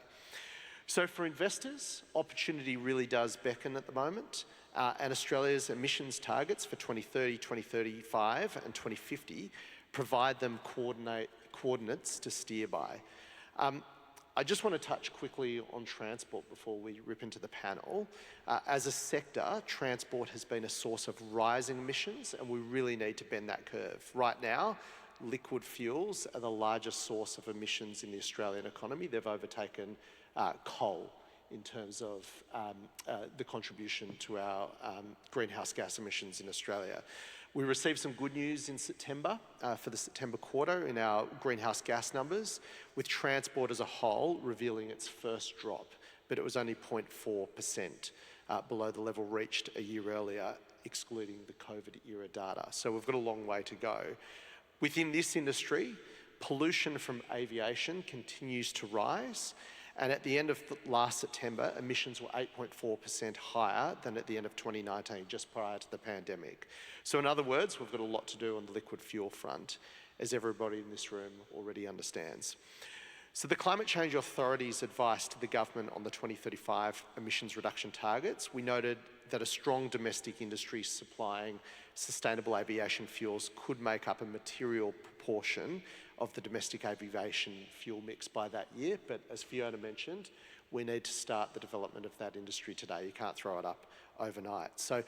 So for investors, opportunity really does beckon at the moment, and Australia's emissions targets for 2030, 2035 and 2050 provide them coordinates to steer by. I just want to touch quickly on transport before we rip into the panel. As a sector, transport has been a source of rising emissions, and we really need to bend that curve. Right now, liquid fuels are the largest source of emissions in the Australian economy. They've overtaken coal in terms of the contribution to our greenhouse gas emissions in Australia. We received some good news in September for the September quarter in our greenhouse gas numbers, with transport as a whole revealing its first drop, but it was only 0.4% below the level reached a year earlier, excluding the COVID era data. So we've got a long way to go. Within this industry, pollution from aviation continues to rise, and at the end of last September, emissions were 8.4% higher than at the end of 2019, just prior to the pandemic. So in other words, we've got a lot to do on the liquid fuel front, as everybody in this room already understands. So the Climate Change Authority's advice to the government on the 2035 emissions reduction targets, we noted that a strong domestic industry supplying sustainable aviation fuels could make up a material proportion of the domestic aviation fuel mix by that year. But as Fiona mentioned, we need to start the development of that industry today. You can't throw it up overnight. So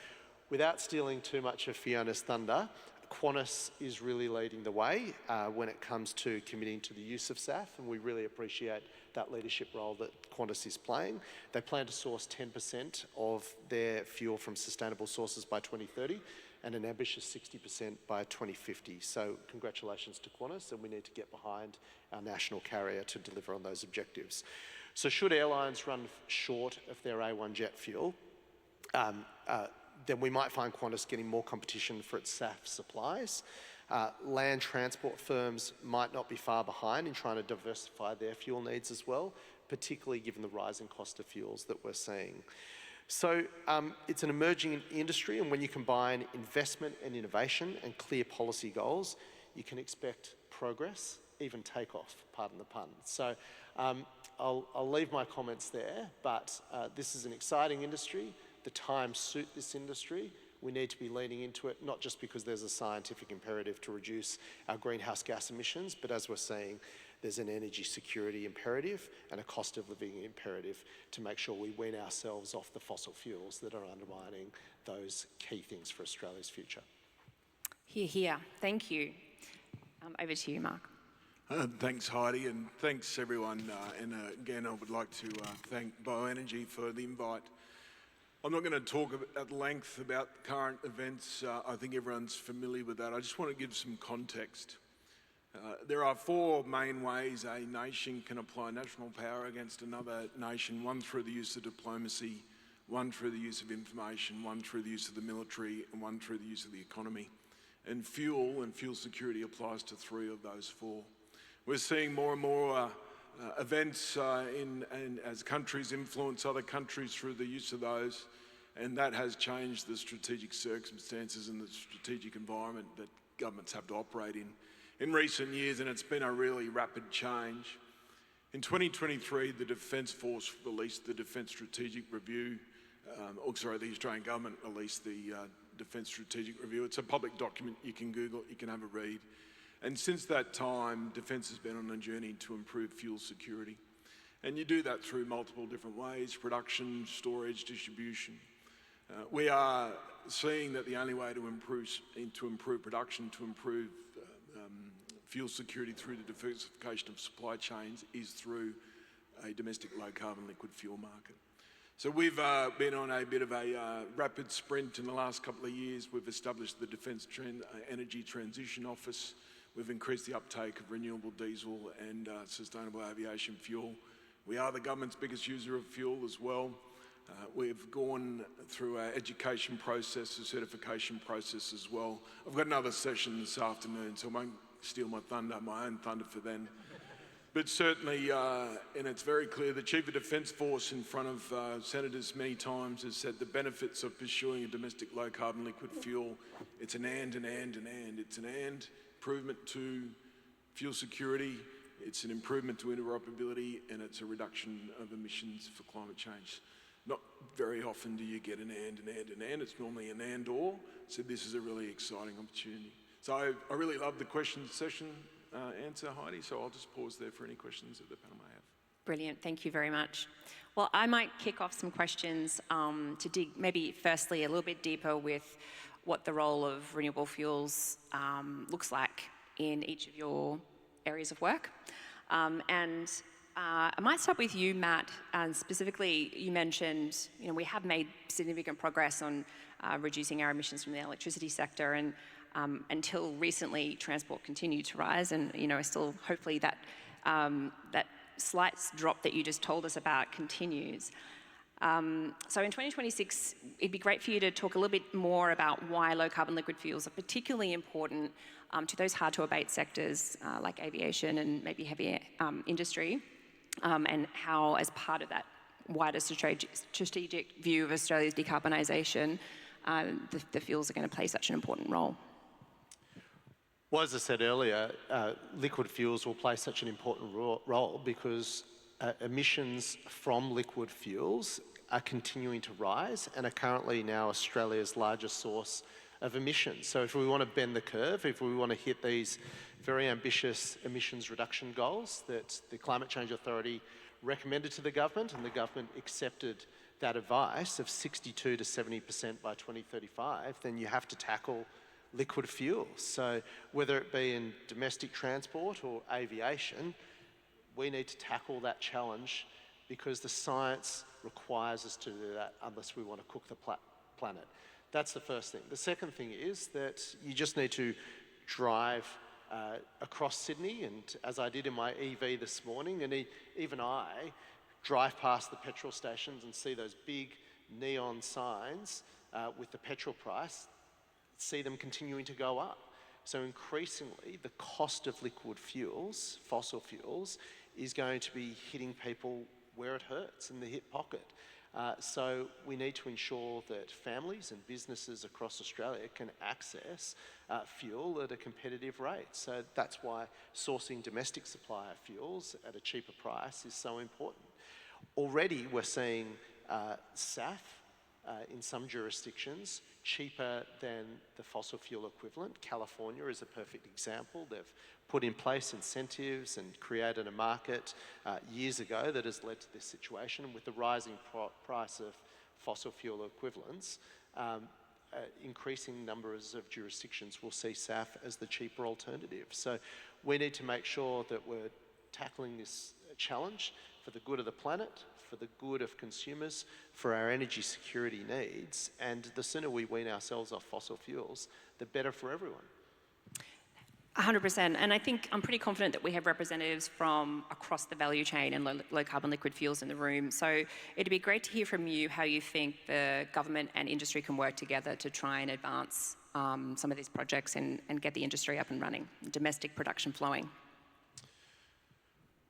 without stealing too much of Fiona's thunder, Qantas is really leading the way when it comes to committing to the use of SAF, and we really appreciate that leadership role that Qantas is playing. They plan to source 10% of their fuel from sustainable sources by 2030 and an ambitious 60% by 2050. So congratulations to Qantas, and we need to get behind our national carrier to deliver on those objectives. So should airlines run short of their A1 jet fuel, then we might find Qantas getting more competition for its SAF supplies. Land transport firms might not be far behind in trying to diversify their fuel needs as well, particularly given the rising cost of fuels that we're seeing. So it's an emerging industry, and when you combine investment and innovation and clear policy goals, you can expect progress, even takeoff, pardon the pun. So I'll leave my comments there, but this is an exciting industry. The times suit this industry. We need to be leaning into it, not just because there's a scientific imperative to reduce our greenhouse gas emissions, but as we're seeing, there's an energy security imperative and a cost of living imperative to make sure we wean ourselves off the fossil fuels that are undermining those key things for Australia's future. Hear, hear. Thank you. Over to you, Mark. Thanks, Heidi, and thanks everyone. And again, I would like to thank Bioenergy for the invite. I'm not going to talk at length about current events. I think everyone's familiar with that. I just want to give some context. There are four main ways a nation can apply national power against another nation: one through the use of diplomacy, one through the use of information, one through the use of the military, and one through the use of the economy. And fuel security applies to three of those four. We're seeing more and more events as countries influence other countries through the use of those, and that has changed the strategic circumstances and the strategic environment that governments have to operate in recent years, and it's been a really rapid change. In 2023, the Defence Force released the Defence Strategic Review, the Australian government released the Defence Strategic Review. It's a public document. You can Google it, you can have a read. And since that time, Defence has been on a journey to improve fuel security. And you do that through multiple different ways: production, storage, distribution. We are seeing that the only way to improve production, to improve fuel security through the diversification of supply chains is through a domestic low-carbon liquid fuel market. So we've been on a bit of a rapid sprint in the last couple of years. We've established the Defence Energy Transition Office. We've increased the uptake of renewable diesel and sustainable aviation fuel. We are the government's biggest user of fuel as well. We've gone through our education process, a certification process as well. I've got another session this afternoon, so I won't steal my own thunder for then. But certainly, and it's very clear, the Chief of Defence Force in front of senators many times has said the benefits of pursuing a domestic low-carbon liquid fuel, it's an and. It's an and improvement to fuel security, it's an improvement to interoperability, and it's a reduction of emissions for climate change. Not very often do you get an and. It's normally an and or. So this is a really exciting opportunity. So I really love the question session answer, Heidi. So I'll just pause there for any questions that the panel may have. Brilliant, thank you very much. Well, I might kick off some questions to dig maybe firstly a little bit deeper with what the role of renewable fuels looks like in each of your areas of work. I might start with you, Matt, and specifically you mentioned, we have made significant progress on reducing our emissions from the electricity sector, and until recently transport continued to rise, and still hopefully that slight drop that you just told us about continues. So in 2026, it'd be great for you to talk a little bit more about why low carbon liquid fuels are particularly important to those hard to abate sectors like aviation and maybe heavy industry, and how, as part of that wider strategic view of Australia's decarbonisation, the fuels are going to play such an important role. Well, as I said earlier, liquid fuels will play such an important role because emissions from liquid fuels are continuing to rise and are currently now Australia's largest source of emissions. So if we want to bend the curve, if we want to hit these very ambitious emissions reduction goals that the Climate Change Authority recommended to the government, and the government accepted that advice of 62 to 70% by 2035, then you have to tackle liquid fuels. So whether it be in domestic transport or aviation, we need to tackle that challenge because the science requires us to do that unless we want to cook the planet. That's the first thing. The second thing is that you just need to drive across Sydney, and as I did in my EV this morning, and even I drive past the petrol stations and see those big neon signs with the petrol price, see them continuing to go up. So increasingly, the cost of liquid fuels, fossil fuels, is going to be hitting people where it hurts, in the hip pocket. So we need to ensure that families and businesses across Australia can access fuel at a competitive rate. So that's why sourcing domestic supply of fuels at a cheaper price is so important. Already we're seeing SAF in some jurisdictions cheaper than the fossil fuel equivalent. California is a perfect example. They've put in place incentives and created a market years ago that has led to this situation. With the rising price of fossil fuel equivalents, increasing numbers of jurisdictions will see SAF as the cheaper alternative. So we need to make sure that we're tackling this challenge for the good of the planet, for the good of consumers, for our energy security needs, and the sooner we wean ourselves off fossil fuels, the better for everyone. 100%, and I think I'm pretty confident that we have representatives from across the value chain and low carbon liquid fuels in the room. So it'd be great to hear from you how you think the government and industry can work together to try and advance some of these projects and get the industry up and running, domestic production flowing.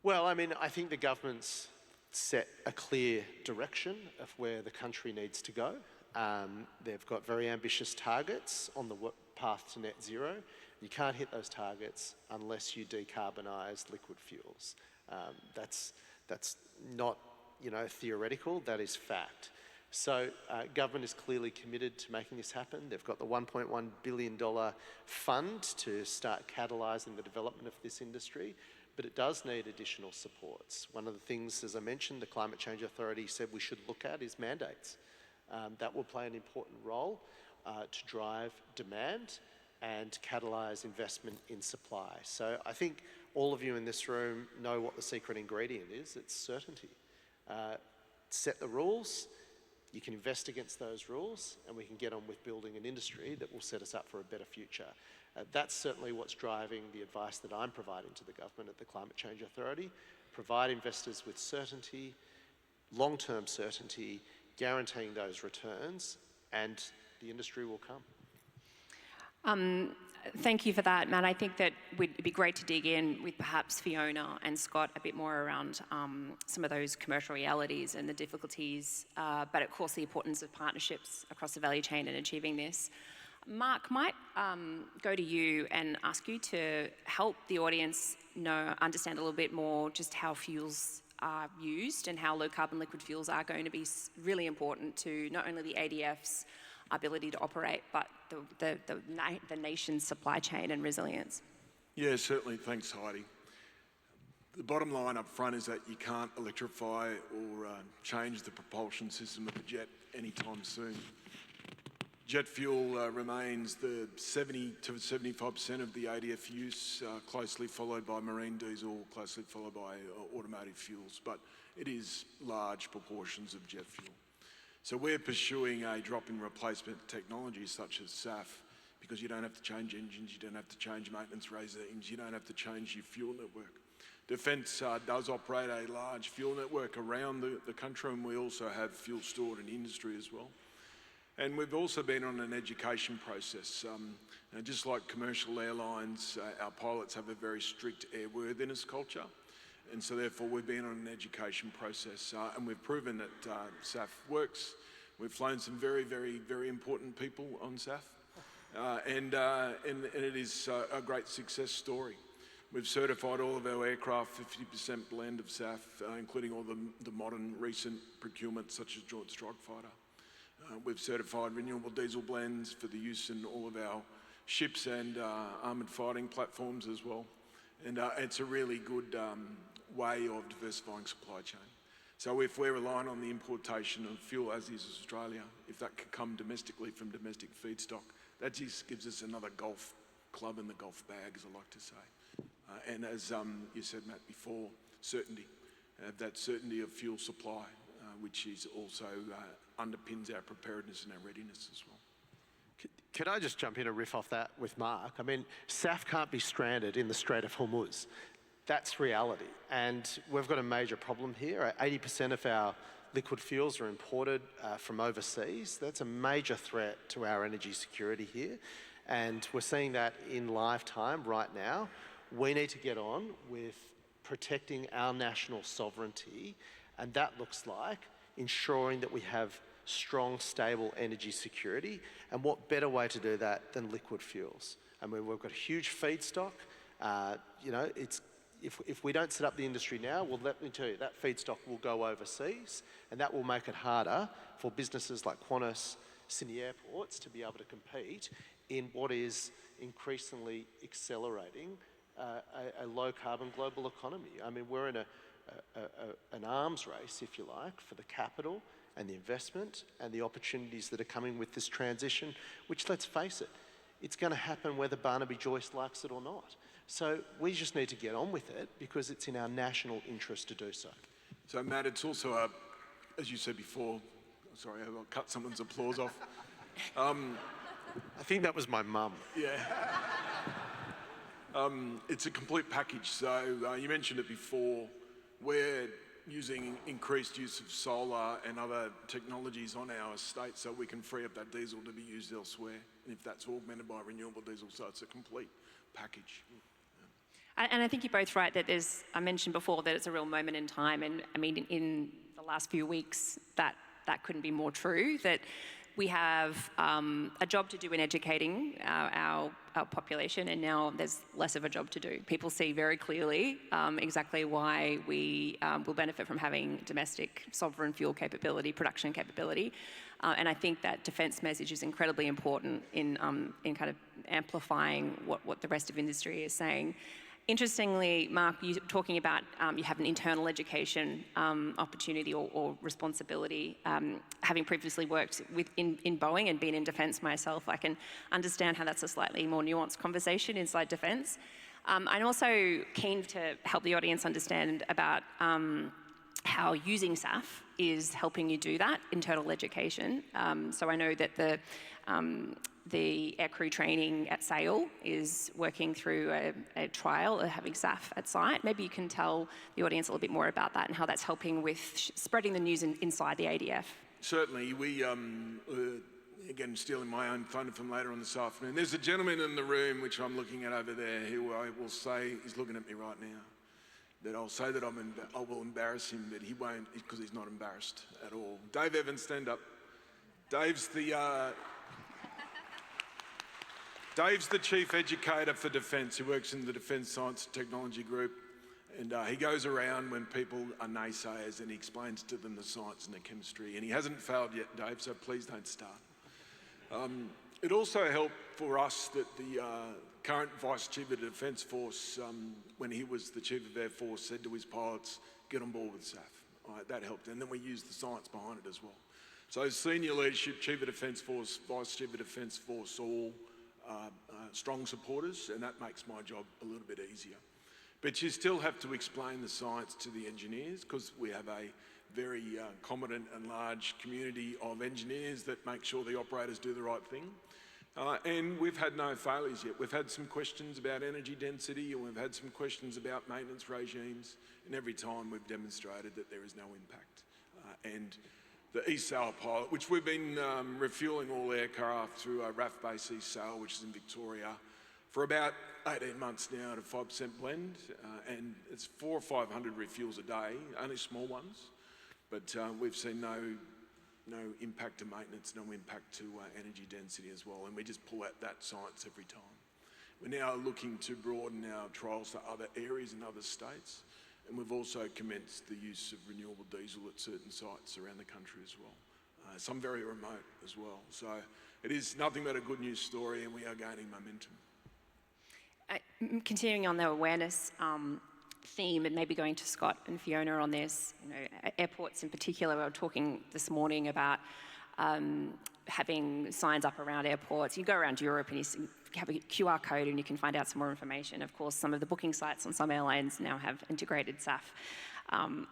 Well, I mean, I think the government's set a clear direction of where the country needs to go. They've got very ambitious targets on the path to net zero. You can't hit those targets unless you decarbonise liquid fuels. That's not, theoretical, that is fact. So government is clearly committed to making this happen. They've got the $1.1 billion fund to start catalysing the development of this industry, but it does need additional supports. One of the things, as I mentioned, the Climate Change Authority said we should look at is mandates. That will play an important role to drive demand and catalyse investment in supply. So I think all of you in this room know what the secret ingredient is. It's certainty. Set the rules, you can invest against those rules, and we can get on with building an industry that will set us up for a better future. That's certainly what's driving the advice that I'm providing to the government at the Climate Change Authority. Provide investors with certainty, long-term certainty, guaranteeing those returns, and the industry will come. Thank you for that, Matt. I think that it'd be great to dig in with perhaps Fiona and Scott a bit more around some of those commercial realities and the difficulties, but of course the importance of partnerships across the value chain in achieving this. Mark, might go to you and ask you to help the audience understand a little bit more just how fuels are used and how low carbon liquid fuels are going to be really important to not only the ADF's ability to operate, but the nation's supply chain and resilience. Yeah, certainly. Thanks, Heidi. The bottom line up front is that you can't electrify or change the propulsion system of the jet anytime soon. Jet fuel remains the 70 to 75% of the ADF use, closely followed by marine diesel, closely followed by automotive fuels, but it is large proportions of jet fuel. So we're pursuing a drop-in replacement technology such as SAF, because you don't have to change engines, you don't have to change maintenance regimes, you don't have to change your fuel network. Defence does operate a large fuel network around the country, and we also have fuel stored in industry as well. And we've also been on an education process. Just like commercial airlines, our pilots have a very strict airworthiness culture. And so therefore we've been on an education process and we've proven that SAF works. We've flown some very, very, very important people on SAF and it is a great success story. We've certified all of our aircraft 50% blend of SAF, including all the modern recent procurements such as Joint Strike Fighter. We've certified renewable diesel blends for the use in all of our ships and armoured fighting platforms as well. And it's a really good way of diversifying supply chain. So if we're relying on the importation of fuel, as is Australia, if that could come domestically from domestic feedstock, that just gives us another golf club in the golf bag, as I like to say. And as you said, Matt, before, certainty. That certainty of fuel supply, which is also underpins our preparedness and our readiness as well. Could I just jump in and riff off that with Mark? I mean, SAF can't be stranded in the Strait of Hormuz. That's reality. And we've got a major problem here. 80% of our liquid fuels are imported from overseas. That's a major threat to our energy security here. And we're seeing that in lifetime right now. We need to get on with protecting our national sovereignty. And that looks like ensuring that we have strong, stable energy security. And what better way to do that than liquid fuels? I mean, we've got a huge feedstock. If we don't set up the industry now, well, let me tell you, that feedstock will go overseas, and that will make it harder for businesses like Qantas, Sydney airports to be able to compete in what is increasingly accelerating a low-carbon global economy. I mean, we're in an arms race, if you like, for the capital and the investment and the opportunities that are coming with this transition, which, let's face it, it's going to happen whether Barnaby Joyce likes it or not. So we just need to get on with it because it's in our national interest to do so. So Matt, it's also as you said before, sorry, I'll cut someone's applause off. I think that was my mum. Yeah. It's a complete package. So you mentioned it before, we're using increased use of solar and other technologies on our estate so we can free up that diesel to be used elsewhere. And if that's augmented by renewable diesel, so it's a complete package. And I think you're both right that I mentioned before that it's a real moment in time. And I mean, in the last few weeks, that couldn't be more true, that we have a job to do in educating our population, and now there's less of a job to do. People see very clearly exactly why we will benefit from having domestic sovereign fuel capability, production capability. And I think that defence message is incredibly important in kind of amplifying what the rest of industry is saying. Interestingly, Mark, you talking about you have an internal education opportunity or responsibility. Having previously worked in Boeing and been in defence myself, I can understand how that's a slightly more nuanced conversation inside defence. I'm also keen to help the audience understand about how using SAF is helping you do that, internal education. So I know that the aircrew training at SAIL is working through a trial of having SAF at site. Maybe you can tell the audience a little bit more about that and how that's helping with spreading the news inside the ADF. Certainly. We, again, stealing my own thunder from later on this afternoon, there's a gentleman in the room, which I'm looking at over there, who I will say is looking at me right now, that I'll say that I will embarrass him, but he won't, because he's not embarrassed at all. Dave Evans, stand up. Dave's the Chief Educator for Defence. He works in the Defence Science and Technology Group, and he goes around when people are naysayers and he explains to them the science and the chemistry, and he hasn't failed yet, Dave, so please don't start. It also helped for us that the current Vice Chief of the Defence Force, when he was the Chief of Air Force, said to his pilots, get on board with SAF. That helped, and then we used the science behind it as well. So senior leadership, Chief of Defence Force, Vice Chief of Defence Force, all strong supporters, and that makes my job a little bit easier. But you still have to explain the science to the engineers, because we have a very competent and large community of engineers that make sure the operators do the right thing. And we've had no failures yet. We've had some questions about energy density, and we've had some questions about maintenance regimes, and every time we've demonstrated that there is no impact. And the East Sale pilot, which we've been refuelling all aircraft through a RAF base East Sale, which is in Victoria, for about 18 months now at a 5% blend, and it's 400 or 500 refuels a day, only small ones, but we've seen no impact to maintenance, no impact to energy density as well, and we just pull out that science every time. We're now looking to broaden our trials to other areas in other states, and we've also commenced the use of renewable diesel at certain sites around the country as well, some very remote as well. So it is nothing but a good news story, and we are gaining momentum. Continuing on the awareness theme, and maybe going to Scott and Fiona on this, airports in particular, we were talking this morning about having signs up around airports. You go around Europe and you have a QR code and you can find out some more information. Of course, some of the booking sites on some airlines now have integrated SAF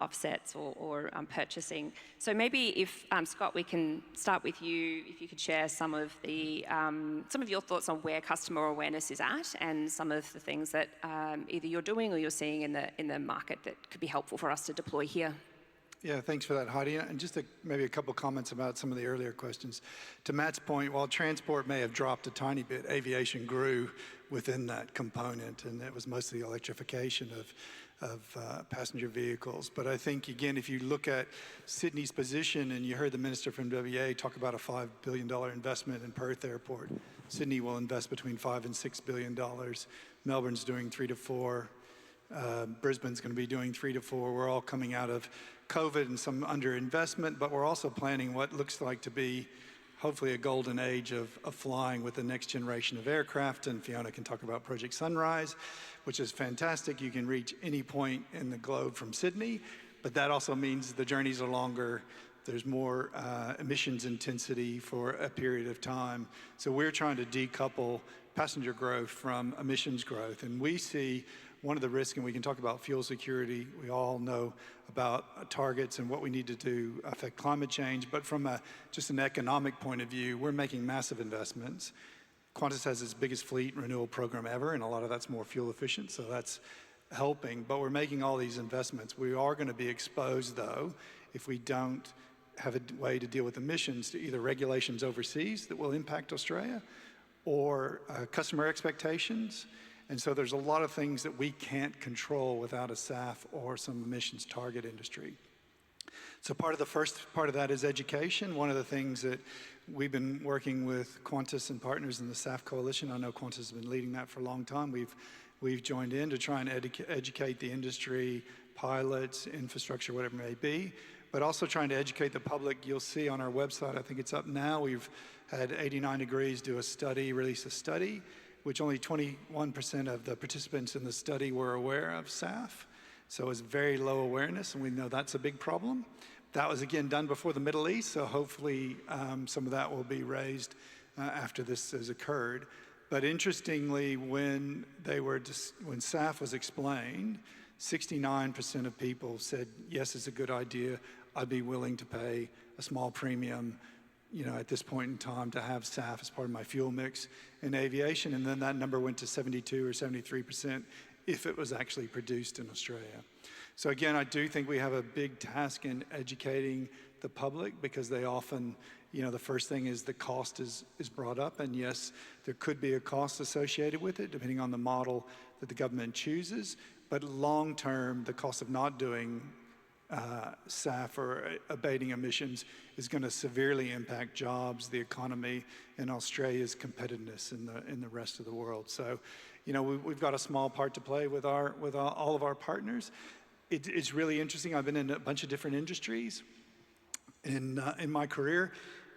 offsets or purchasing. So maybe if, Scott, we can start with you, if you could share some of your thoughts on where customer awareness is at and some of the things that either you're doing or you're seeing in the market that could be helpful for us to deploy here. Yeah, thanks for that, Heidi. And just maybe a couple comments about some of the earlier questions. To Matt's point, while transport may have dropped a tiny bit, aviation grew within that component, and it was mostly electrification of passenger vehicles. But I think, again, if you look at Sydney's position, and you heard the Minister from WA talk about a $5 billion investment in Perth Airport, Sydney will invest between $5 and $6 billion. Melbourne's doing 3 to 4. Brisbane's going to be doing 3 to 4. We're all coming out of COVID and some underinvestment, but we're also planning what looks like to be hopefully a golden age of flying with the next generation of aircraft. And Fiona can talk about Project Sunrise, which is fantastic. You can reach any point in the globe from Sydney, but that also means the journeys are longer. There's more emissions intensity for a period of time. So we're trying to decouple passenger growth from emissions growth. And we see one of the risks, and we can talk about fuel security. We all know about targets and what we need to do to affect climate change. But from just an economic point of view, we're making massive investments. Qantas has its biggest fleet renewal program ever, and a lot of that's more fuel efficient, so that's helping. But we're making all these investments. We are going to be exposed, though, if we don't have a way to deal with emissions, to either regulations overseas that will impact Australia or customer expectations. And so there's a lot of things that we can't control without a SAF or some emissions target industry. So part of the first part of that is education. One of the things that we've been working with Qantas and partners in the SAF Coalition, I know Qantas has been leading that for a long time. We've joined in to try and educate the industry, pilots, infrastructure, whatever it may be, but also trying to educate the public. You'll see on our website, I think it's up now, we've had 89 Degrees do a study, release a study, which only 21% of the participants in the study were aware of SAF. So it was very low awareness, and we know that's a big problem. That was again done before the Middle East, so hopefully some of that will be raised after this has occurred. But interestingly, when SAF was explained, 69% of people said, yes, it's a good idea. I'd be willing to pay a small premium, at this point in time to have SAF as part of my fuel mix in aviation. And then that number went to 72 or 73% if it was actually produced in Australia. So again, I do think we have a big task in educating the public, because they often, the first thing is the cost is brought up. And yes, there could be a cost associated with it, depending on the model that the government chooses. But long term, the cost of not doing SAF or abating emissions is going to severely impact jobs, the economy, and Australia's competitiveness in the rest of the world. So, we've got a small part to play with all of our partners. It's really interesting. I've been in a bunch of different industries in my career.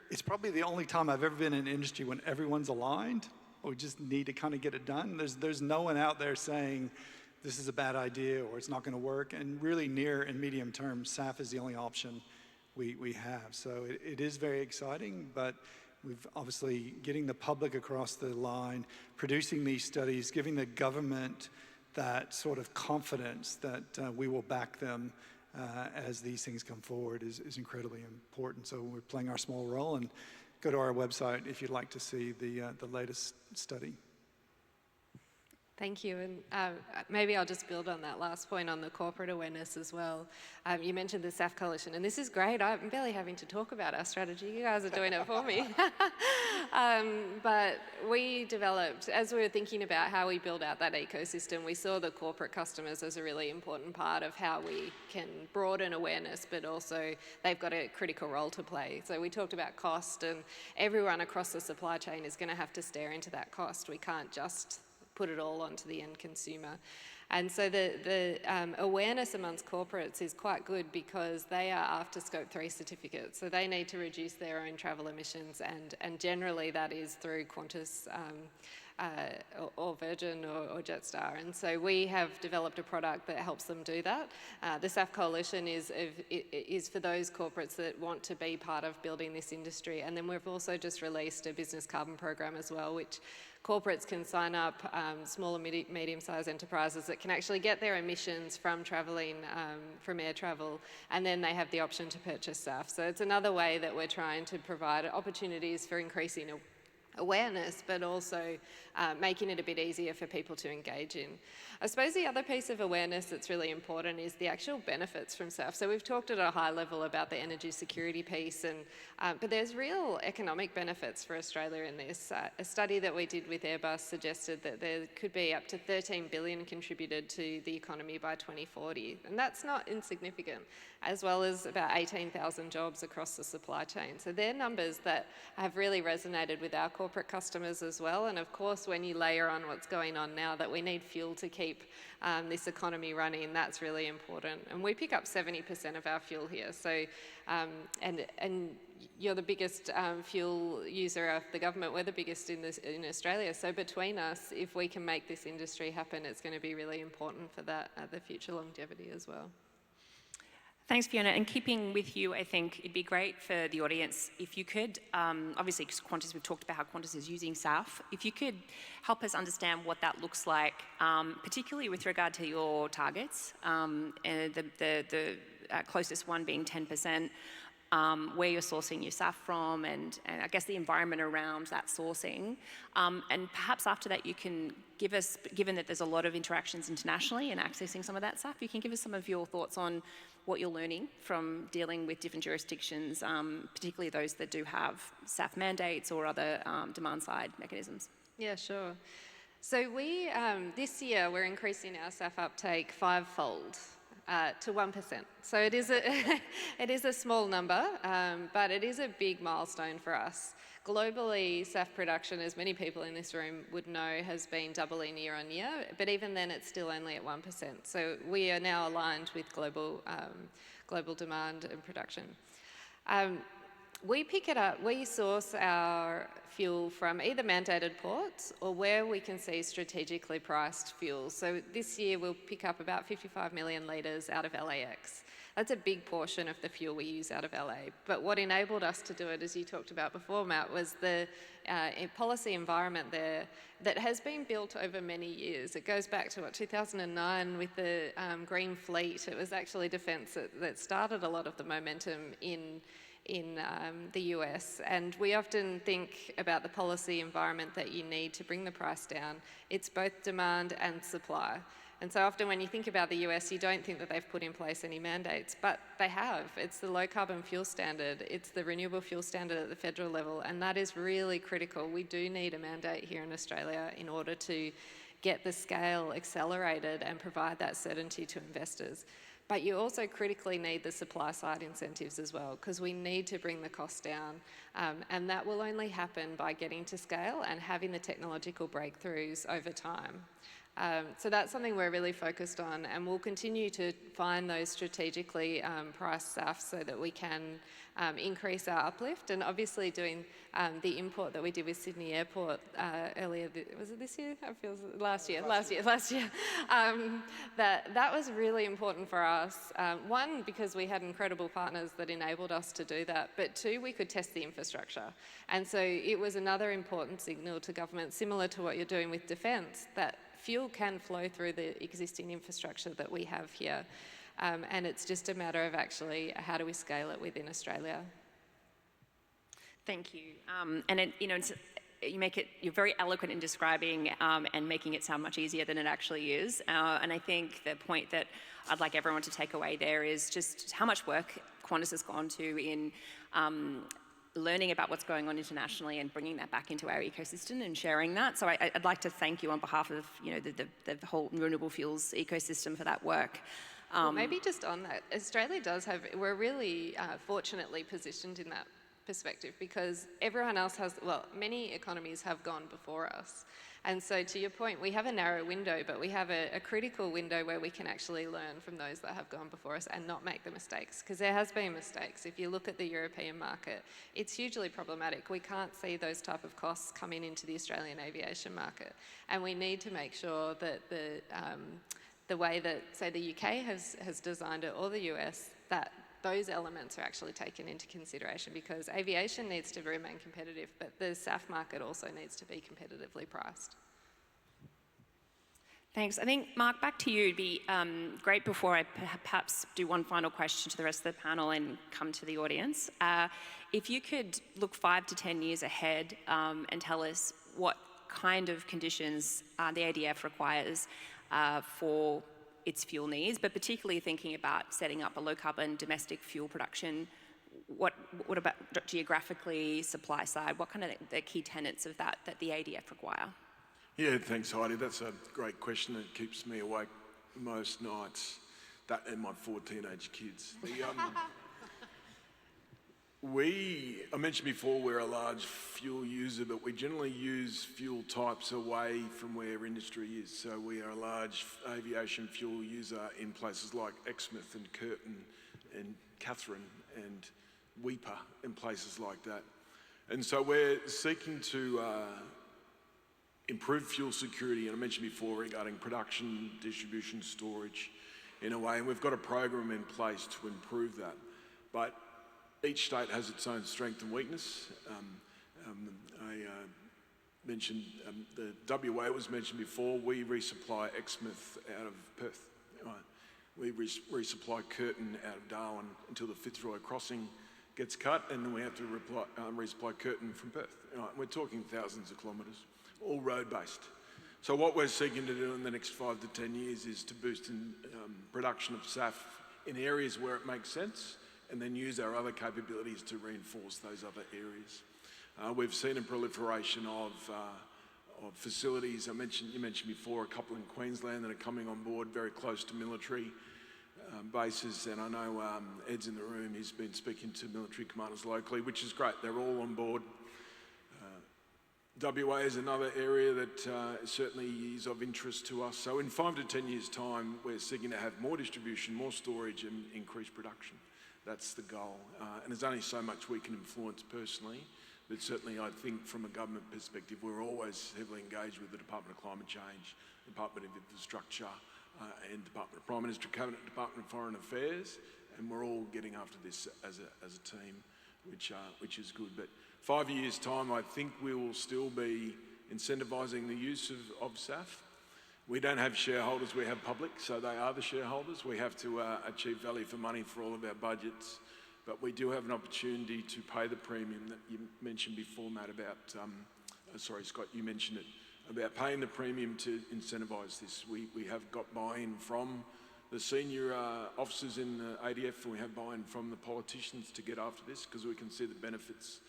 It's probably the only time I've ever been in an industry when everyone's aligned. We just need to kind of get it done. There's no one out there saying this is a bad idea or it's not going to work. And really, near and medium term, SAF is the only option we have. So it is very exciting, but we've obviously getting the public across the line, producing these studies, giving the government that sort of confidence that we will back them as these things come forward is incredibly important. So we're playing our small role, and go to our website if you'd like to see the latest study. Thank you, and maybe I'll just build on that last point on the corporate awareness as well. You mentioned the SAF Coalition, and this is great. I'm barely having to talk about our strategy. You guys are doing it for me. But we developed, as we were thinking about how we build out that ecosystem, we saw the corporate customers as a really important part of how we can broaden awareness, but also they've got a critical role to play. So we talked about cost, and everyone across the supply chain is going to have to stare into that cost. We can't just put it all onto the end consumer. And so the awareness amongst corporates is quite good, because they are after Scope 3 certificates. So they need to reduce their own travel emissions, and generally that is through Qantas or Virgin or Jetstar. And so we have developed a product that helps them do that. The SAF Coalition is for those corporates that want to be part of building this industry. And then we've also just released a business carbon program as well, which corporates can sign up, small and medium-sized enterprises that can actually get their emissions from travelling, from air travel, and then they have the option to purchase SAF. So it's another way that we're trying to provide opportunities for increasing awareness, but also making it a bit easier for people to engage in. I suppose the other piece of awareness that's really important is the actual benefits from SAF. So we've talked at a high level about the energy security piece, and but there's real economic benefits for Australia in this. A study that we did with Airbus suggested that there could be up to 13 billion contributed to the economy by 2040, and that's not insignificant, as well as about 18,000 jobs across the supply chain. So they're numbers that have really resonated with our corporate customers as well. And of course, when you layer on what's going on now, that we need fuel to keep this economy running, that's really important. And we pick up 70% of our fuel here. So, and you're the biggest fuel user of the government. We're the biggest in Australia. So between us, if we can make this industry happen, it's going to be really important for that, the future longevity as well. Thanks, Fiona. And keeping with you, I think it'd be great for the audience if you could, obviously because Qantas, we've talked about how Qantas is using SAF, if you could help us understand what that looks like, particularly with regard to your targets, and the closest one being 10%, where you're sourcing your SAF from, and I guess the environment around that sourcing. And perhaps after that you can give us, given that there's a lot of interactions internationally and accessing some of that SAF, you can give us some of your thoughts on what you're learning from dealing with different jurisdictions, particularly those that do have SAF mandates or other demand-side mechanisms. Yeah, sure. So we, this year, we're increasing our SAF uptake 5-fold. to 1%. So it is a, it is a small number, but it is a big milestone for us. Globally, SAF production, as many people in this room would know, has been doubling year on year, but even then it's still only at 1%. So we are now aligned with global demand and production. We pick it up, we source our fuel from either mandated ports or where we can see strategically priced fuel. So this year we'll pick up about 55 million litres out of LAX. That's a big portion of the fuel we use out of LA. But what enabled us to do it, as you talked about before, Matt, was the policy environment there that has been built over many years. It goes back to, 2009 with the Green Fleet. It was actually Defence that started a lot of the momentum in the US, and we often think about the policy environment that you need to bring the price down. It's both demand and supply. And so often when you think about the US, you don't think that they've put in place any mandates, but they have. It's the low carbon fuel standard, it's the renewable fuel standard at the federal level, and that is really critical. We do need a mandate here in Australia in order to get the scale accelerated and provide that certainty to investors. But you also critically need the supply side incentives as well, because we need to bring the costs down. And that will only happen by getting to scale and having the technological breakthroughs over time. So that's something we're really focused on, and we'll continue to find those strategically priced SAF so that we can increase our uplift. And obviously doing the import that we did with Sydney Airport earlier, was it this year? I feel last year. That was really important for us. One, because we had incredible partners that enabled us to do that, but two, we could test the infrastructure. And so it was another important signal to government, similar to what you're doing with defence, that fuel can flow through the existing infrastructure that we have here. And it's just a matter of actually how do we scale it within Australia. Thank you. And you're very eloquent in describing and making it sound much easier than it actually is. And I think the point that I'd like everyone to take away there is just how much work Qantas has gone to in learning about what's going on internationally and bringing that back into our ecosystem and sharing that. So I'd like to thank you on behalf of the whole renewable fuels ecosystem for that work. Well, maybe just on that, Australia does have, we're really fortunately positioned in that perspective, because everyone else has, well, many economies have gone before us. And so to your point, we have a narrow window, but we have a critical window where we can actually learn from those that have gone before us and not make the mistakes, because there has been mistakes. If you look at the European market, it's hugely problematic. We can't see those type of costs coming into the Australian aviation market. And we need to make sure that the way that, say, the UK has designed it, or the US, that those elements are actually taken into consideration, because aviation needs to remain competitive, but the SAF market also needs to be competitively priced. Thanks. I think, Mark, back to you. It'd be great, before I perhaps do one final question to the rest of the panel and come to the audience, if you could look 5 to 10 years ahead and tell us what kind of conditions the ADF requires for its fuel needs, but particularly thinking about setting up a low-carbon domestic fuel production. What about geographically, supply side? What kind of the key tenets of that the ADF require? Yeah, thanks, Heidi. That's a great question that keeps me awake most nights. That and my 4 teenage kids. I mentioned before, we're a large fuel user, but we generally use fuel types away from where industry is. So we are a large aviation fuel user in places like Exmouth and Curtin and Catherine and Weipa and places like that. And so we're seeking to improve fuel security, and I mentioned before regarding production, distribution, storage in a way, and we've got a program in place to improve that. But each state has its own strength and weakness. I mentioned the WA was mentioned before. We resupply Exmouth out of Perth. We resupply Curtin out of Darwin until the Fitzroy crossing gets cut, and then we have to resupply Curtin from Perth. We're talking thousands of kilometres, all road-based. So what we're seeking to do in the next 5 to 10 years is to boost in production of SAF in areas where it makes sense, and then use our other capabilities to reinforce those other areas. We've seen a proliferation of facilities. You mentioned before a couple in Queensland that are coming on board very close to military. bases, and I know Ed's in the room, he's been speaking to military commanders locally, which is great, they're all on board. WA is another area that certainly is of interest to us. So in 5 to 10 years' time, we're seeking to have more distribution, more storage and increased production. That's the goal. And there's only so much we can influence personally, but certainly I think from a government perspective, we're always heavily engaged with the Department of Climate Change, Department of Infrastructure, and Department of Prime Minister, Cabinet, Department of Foreign Affairs, and we're all getting after this as a team, which is good. But 5 years' time, I think we will still be incentivising the use of SAF. We don't have shareholders, we have public, so they are the shareholders. We have to achieve value for money for all of our budgets, but we do have an opportunity to pay the premium that you mentioned before, Matt, about, sorry, Scott, you mentioned it, about paying the premium to incentivise this. We have got buy-in from the senior officers in the ADF, and we have buy-in from the politicians to get after this, because we can see the benefits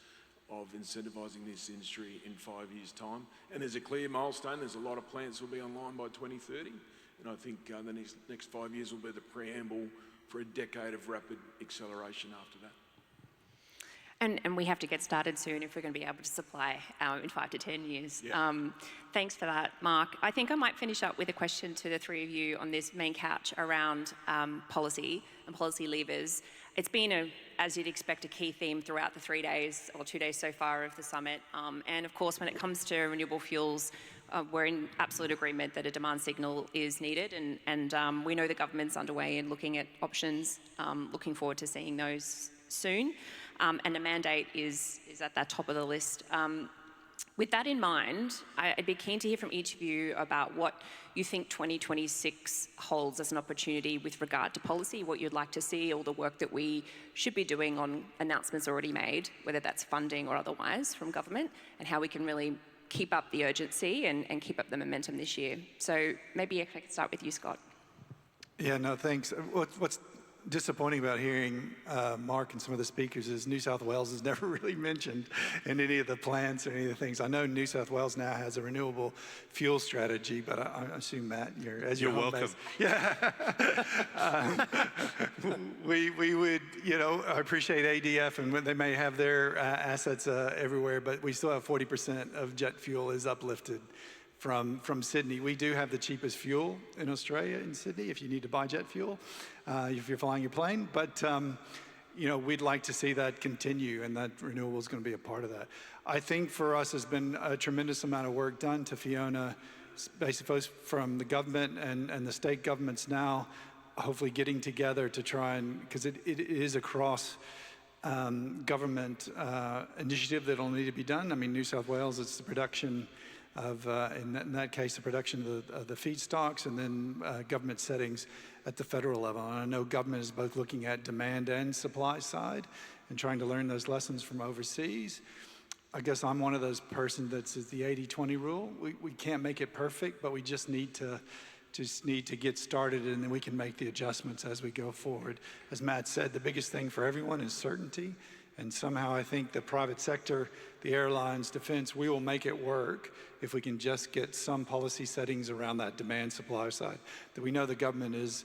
of incentivising this industry in 5 years' time. And there's a clear milestone. There's a lot of plants will be online by 2030. And I think the next 5 years will be the preamble for a decade of rapid acceleration after that. And we have to get started soon if we're going to be able to supply in 5 to 10 years. Yeah. Thanks for that, Mark. I think I might finish up with a question to the three of you on this main couch around policy and policy levers. It's been, as you'd expect, a key theme throughout the 3 days, or 2 days so far of the summit. And of course, when it comes to renewable fuels, we're in absolute agreement that a demand signal is needed. And we know the government's underway in looking at options, looking forward to seeing those soon. And a mandate is at the top of the list. With that in mind, I'd be keen to hear from each of you about what you think 2026 holds as an opportunity with regard to policy, what you'd like to see, all the work that we should be doing on announcements already made, whether that's funding or otherwise from government, and how we can really keep up the urgency and keep up the momentum this year. So maybe if I could start with you, Scott. Yeah, no, thanks. What's disappointing about hearing Mark and some of the speakers is New South Wales is never really mentioned in any of the plans or any of the things. I know New South Wales now has a renewable fuel strategy, but I assume, Matt, you're welcome. Yeah. We would, I appreciate ADF and they may have their assets everywhere, but we still have 40% of jet fuel is uplifted from Sydney. We do have the cheapest fuel in Australia in Sydney if you need to buy jet fuel, if you're flying your plane. But, we'd like to see that continue, and that renewable is going to be a part of that. I think for us has been a tremendous amount of work done to Fiona, basically from the government and the state governments now, hopefully getting together to try and, because it is a cross government initiative that'll need to be done. I mean, New South Wales, it's the production of, in that case, the production of the feedstocks, and then government settings at the federal level. And I know government is both looking at demand and supply side and trying to learn those lessons from overseas. I guess I'm one of those persons that's the 80-20 rule. We can't make it perfect, but we just need to get started, and then we can make the adjustments as we go forward. As Matt said, the biggest thing for everyone is certainty. And somehow I think the private sector, the airlines, defense, we will make it work if we can just get some policy settings around that demand supply side that we know the government is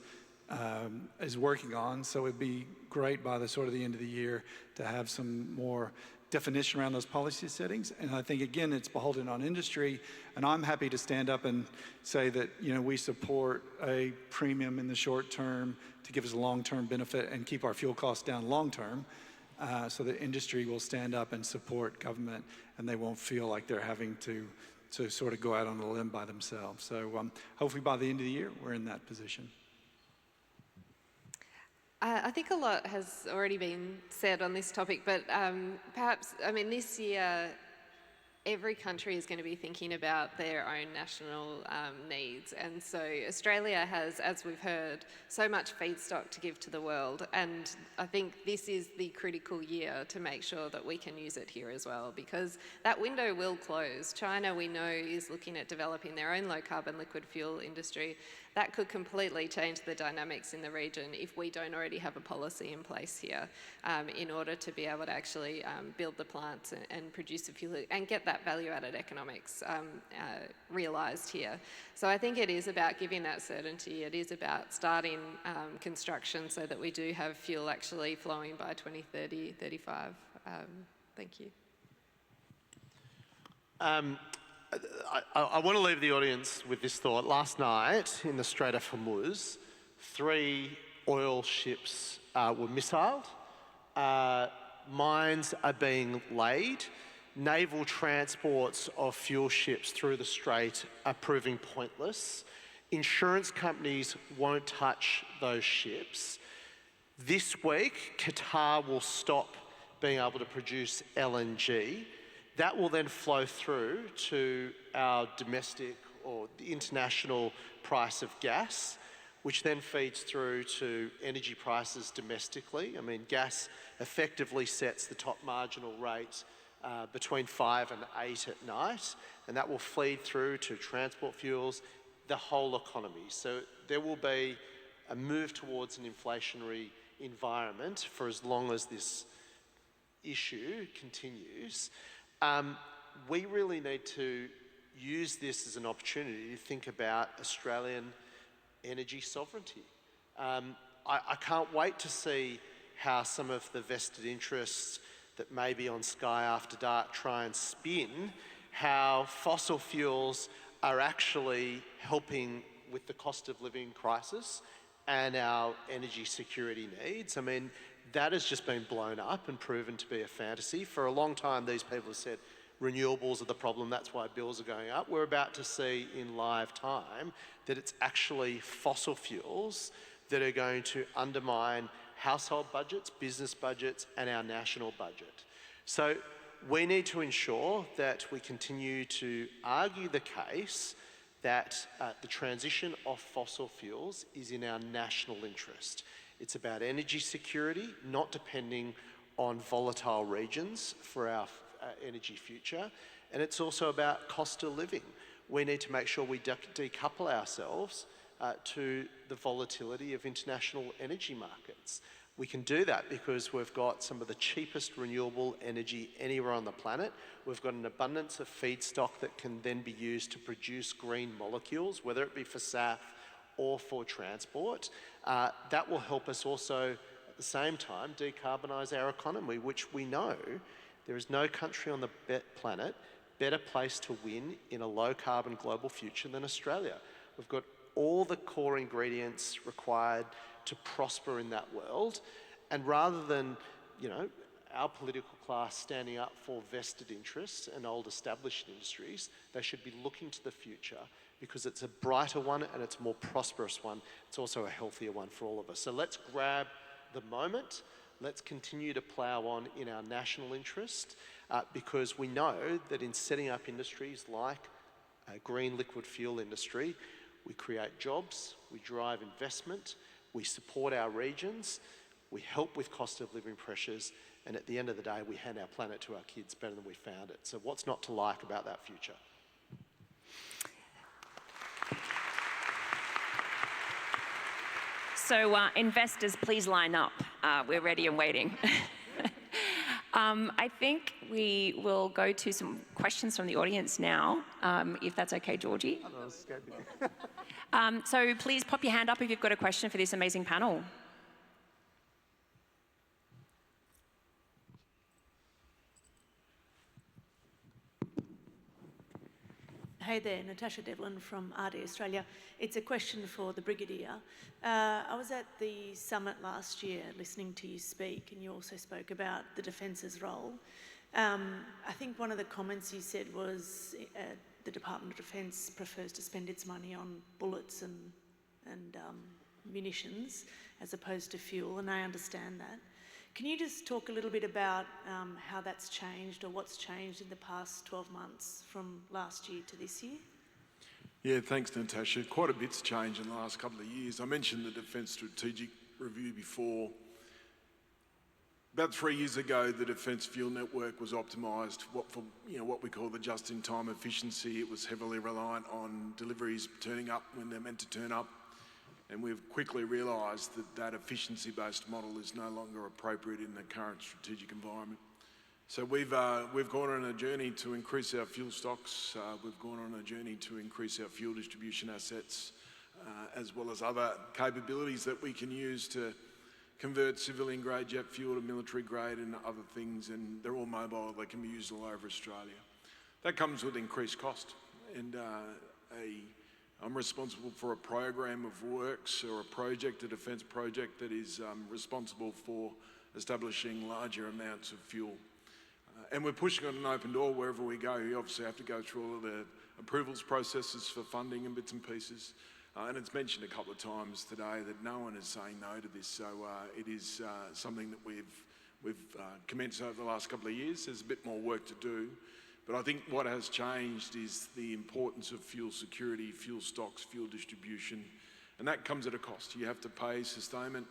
working on. So it'd be great by the end of the year to have some more definition around those policy settings. And I think, again, it's beholden on industry. And I'm happy to stand up and say that, we support a premium in the short term to give us a long-term benefit and keep our fuel costs down long-term. So the industry will stand up and support government, and they won't feel like they're having to sort of go out on a limb by themselves. So hopefully by the end of the year, we're in that position. I think a lot has already been said on this topic, but perhaps, this year, every country is going to be thinking about their own national needs. And so Australia has, as we've heard, so much feedstock to give to the world. And I think this is the critical year to make sure that we can use it here as well, because that window will close. China, we know, is looking at developing their own low carbon liquid fuel industry. That could completely change the dynamics in the region if we don't already have a policy in place here in order to be able to actually build the plants and produce the fuel and get that value-added economics realised here. So I think it is about giving that certainty. It is about starting construction so that we do have fuel actually flowing by 2030, 35. Thank you. I want to leave the audience with this thought. Last night in the Strait of Hormuz, 3 oil ships were missiled. Mines are being laid. Naval transports of fuel ships through the strait are proving pointless. Insurance companies won't touch those ships. This week, Qatar will stop being able to produce LNG. That will then flow through to our domestic or the international price of gas, which then feeds through to energy prices domestically. I mean, gas effectively sets the top marginal rate between 5 and 8 at night, and that will feed through to transport fuels, the whole economy. So there will be a move towards an inflationary environment for as long as this issue continues. We really need to use this as an opportunity to think about Australian energy sovereignty. I can't wait to see how some of the vested interests that may be on Sky After Dark try and spin how fossil fuels are actually helping with the cost of living crisis and our energy security needs. I mean, that has just been blown up and proven to be a fantasy. For a long time, these people have said renewables are the problem, that's why bills are going up. We're about to see in live time that it's actually fossil fuels that are going to undermine household budgets, business budgets, and our national budget. So we need to ensure that we continue to argue the case that the transition off fossil fuels is in our national interest. It's about energy security, not depending on volatile regions for our energy future. And it's also about cost of living. We need to make sure we decouple ourselves to the volatility of international energy markets. We can do that because we've got some of the cheapest renewable energy anywhere on the planet. We've got an abundance of feedstock that can then be used to produce green molecules, whether it be for SAF or for transport. That will help us also, at the same time, decarbonise our economy, which we know there is no country on the planet better placed to win in a low-carbon global future than Australia. We've got all the core ingredients required to prosper in that world. And rather than, our political class standing up for vested interests and old established industries, they should be looking to the future because it's a brighter one and it's a more prosperous one. It's also a healthier one for all of us. So let's grab the moment. Let's continue to plough on in our national interest because we know that in setting up industries like a green liquid fuel industry, we create jobs, we drive investment, we support our regions, we help with cost of living pressures, and at the end of the day, we hand our planet to our kids better than we found it. So what's not to like about that future? So investors, please line up. We're ready and waiting. I think we will go to some questions from the audience now, if that's okay, Georgie. So please pop your hand up if you've got a question for this amazing panel. Hey there, Natasha Devlin from RD Australia. It's a question for the Brigadier. I was at the summit last year listening to you speak, and you also spoke about the Defence's role. I think one of the comments you said was the Department of Defence prefers to spend its money on bullets and munitions as opposed to fuel, and I understand that. Can you just talk a little bit about how that's changed or what's changed in the past 12 months from last year to this year? Yeah, thanks, Natasha. Quite a bit's changed in the last couple of years. I mentioned the Defence Strategic Review before. About 3 years ago, the Defence Fuel Network was optimised for what we call the just-in-time efficiency. It was heavily reliant on deliveries turning up when they're meant to turn up. And we've quickly realised that that efficiency-based model is no longer appropriate in the current strategic environment. So we've gone on a journey to increase our fuel stocks. We've gone on a journey to increase our fuel distribution assets, as well as other capabilities that we can use to convert civilian grade jet fuel to military grade and other things, and they're all mobile. They can be used all over Australia. That comes with increased cost, and I'm responsible for a program of works or a project, a defence project that is responsible for establishing larger amounts of fuel. And we're pushing on an open door wherever we go. You obviously have to go through all of the approvals processes for funding and bits and pieces. And it's mentioned a couple of times today that no one is saying no to this. So it is something that we've commenced over the last couple of years. There's a bit more work to do. But I think what has changed is the importance of fuel security, fuel stocks, fuel distribution, and that comes at a cost. You have to pay sustainment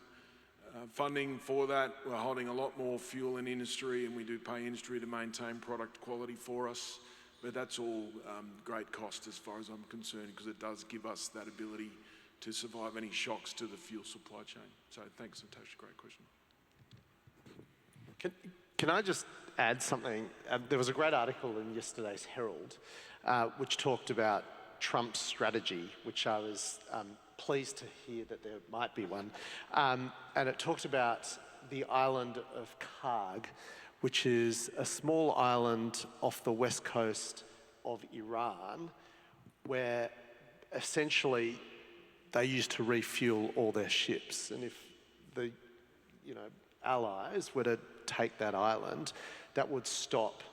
funding for that. We're holding a lot more fuel in industry, and we do pay industry to maintain product quality for us, but that's all great cost as far as I'm concerned, because it does give us that ability to survive any shocks to the fuel supply chain. So thanks, Natasha, great question. Can I just add something? There was a great article in yesterday's Herald which talked about Trump's strategy, which I was pleased to hear that there might be one. And it talked about the island of Karg, which is a small island off the west coast of Iran, where essentially they used to refuel all their ships. And if the allies were to take that island, that would stop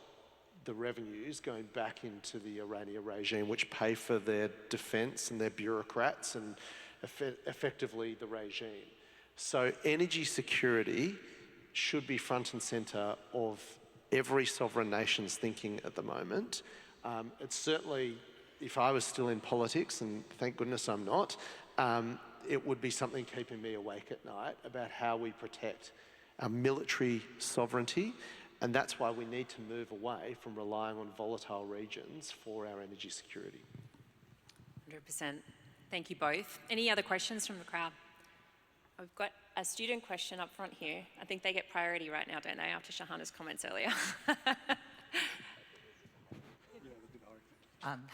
the revenues going back into the Iranian regime, which pay for their defence and their bureaucrats and effectively the regime. So energy security should be front and centre of every sovereign nation's thinking at the moment. It's certainly, if I was still in politics, and thank goodness I'm not, it would be something keeping me awake at night about how we protect our military sovereignty, and that's why we need to move away from relying on volatile regions for our energy security. 100%. Thank you both. Any other questions from the crowd? We've got a student question up front here. I think they get priority right now, don't they, after Shahana's comments earlier?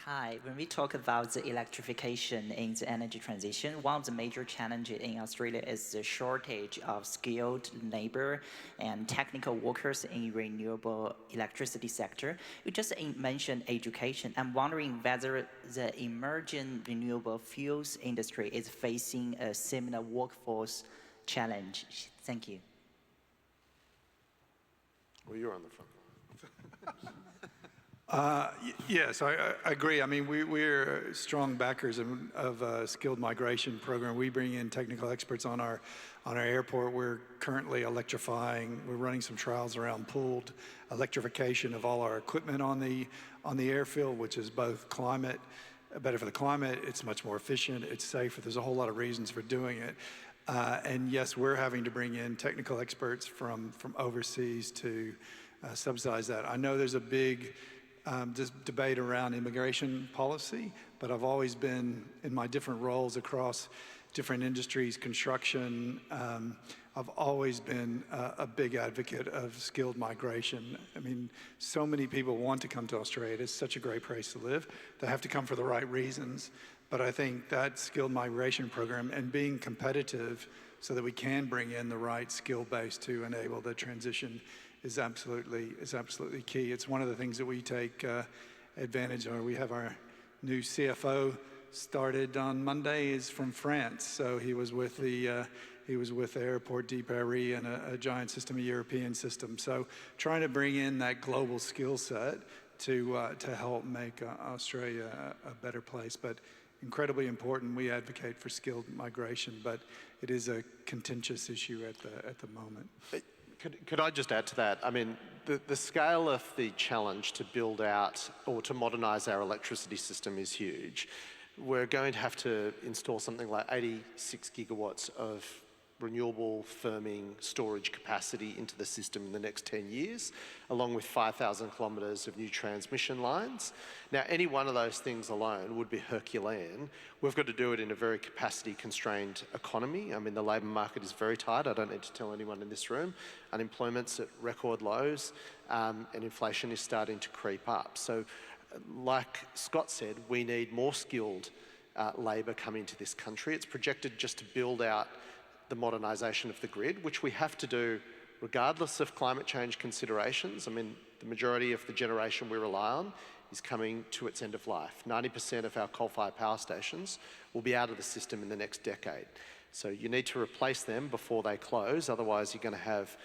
Hi, when we talk about the electrification in the energy transition, one of the major challenges in Australia is the shortage of skilled labor and technical workers in renewable electricity sector. You just mentioned education. I'm wondering whether the emerging renewable fuels industry is facing a similar workforce challenge. Thank you. Well, you're on the front line. Yes, I agree. I mean, we're strong backers of skilled migration program. We bring in technical experts on our airport. We're currently electrifying. We're running some trials around pooled electrification of all our equipment on the airfield, which is both better for the climate. It's much more efficient. It's safer. There's a whole lot of reasons for doing it. And yes, we're having to bring in technical experts from overseas to subsidize that. I know there's a big debate around immigration policy, but I've always been, in my different roles across different industries, construction, I've always been a big advocate of skilled migration. I mean, so many people want to come to Australia. It's such a great place to live. They have to come for the right reasons. But I think that skilled migration program and being competitive so that we can bring in the right skill base to enable the transition is absolutely key. It's one of the things that we take advantage of. We have our new CFO started on Monday, is from France. So he was with the Airport de Paris and a giant system, a European system. So trying to bring in that global skill set to help make Australia a better place. But incredibly important. We advocate for skilled migration, but it is a contentious issue at the moment. Could I just add to that? I mean, the scale of the challenge to build out or to modernise our electricity system is huge. We're going to have to install something like 86 gigawatts of renewable firming storage capacity into the system in the next 10 years, along with 5,000 kilometres of new transmission lines. Now, any one of those things alone would be Herculean. We've got to do it in a very capacity-constrained economy. I mean, the labour market is very tight. I don't need to tell anyone in this room. Unemployment's at record lows, and inflation is starting to creep up. So, like Scott said, we need more skilled labour coming to this country. It's projected just to build out the modernisation of the grid, which we have to do regardless of climate change considerations. I mean, the majority of the generation we rely on is coming to its end of life. 90% of our coal-fired power stations will be out of the system in the next decade. So you need to replace them before they close, otherwise you're going to have,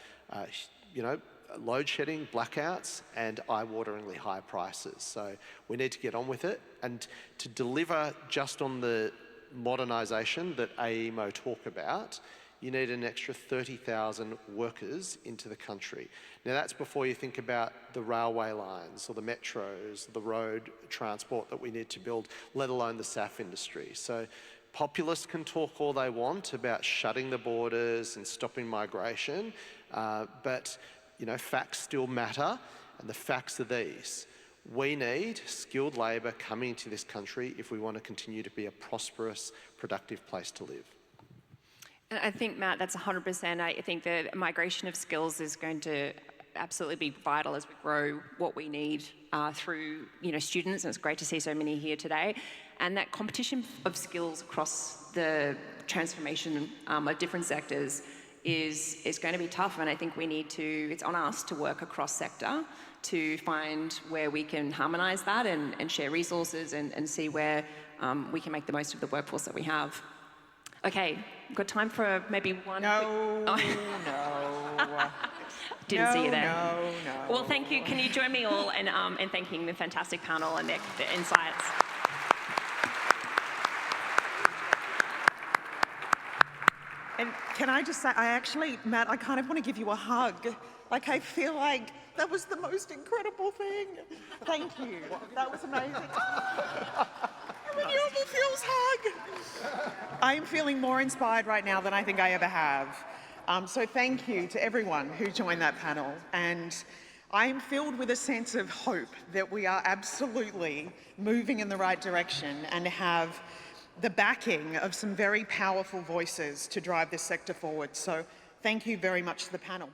load shedding, blackouts, and eye-wateringly high prices. So we need to get on with it, and to deliver just on the modernisation that AEMO talk about, you need an extra 30,000 workers into the country. Now that's before you think about the railway lines or the metros, the road transport that we need to build, let alone the SAF industry. So populists can talk all they want about shutting the borders and stopping migration, but facts still matter, and the facts are these. We need skilled labour coming into this country if we want to continue to be a prosperous, productive place to live. And I think, Matt, that's 100%. I think the migration of skills is going to absolutely be vital as we grow what we need through students, and it's great to see so many here today. And that competition of skills across the transformation of different sectors is going to be tough, and I think it's on us to work across sector to find where we can harmonise that and share resources and see where we can make the most of the workforce that we have. Okay, we've got time for maybe one No. Didn't see you there. No. Well, thank you. Can you join me all in thanking the fantastic panel and their insights? And can I just say, Matt, I kind of want to give you a hug. Like, I feel like that was the most incredible thing. Thank you. That was amazing. A renewable fuels hug. I'm feeling more inspired right now than I think I ever have. So thank you to everyone who joined that panel. And I am filled with a sense of hope that we are absolutely moving in the right direction and have the backing of some very powerful voices to drive this sector forward. So thank you very much to the panel.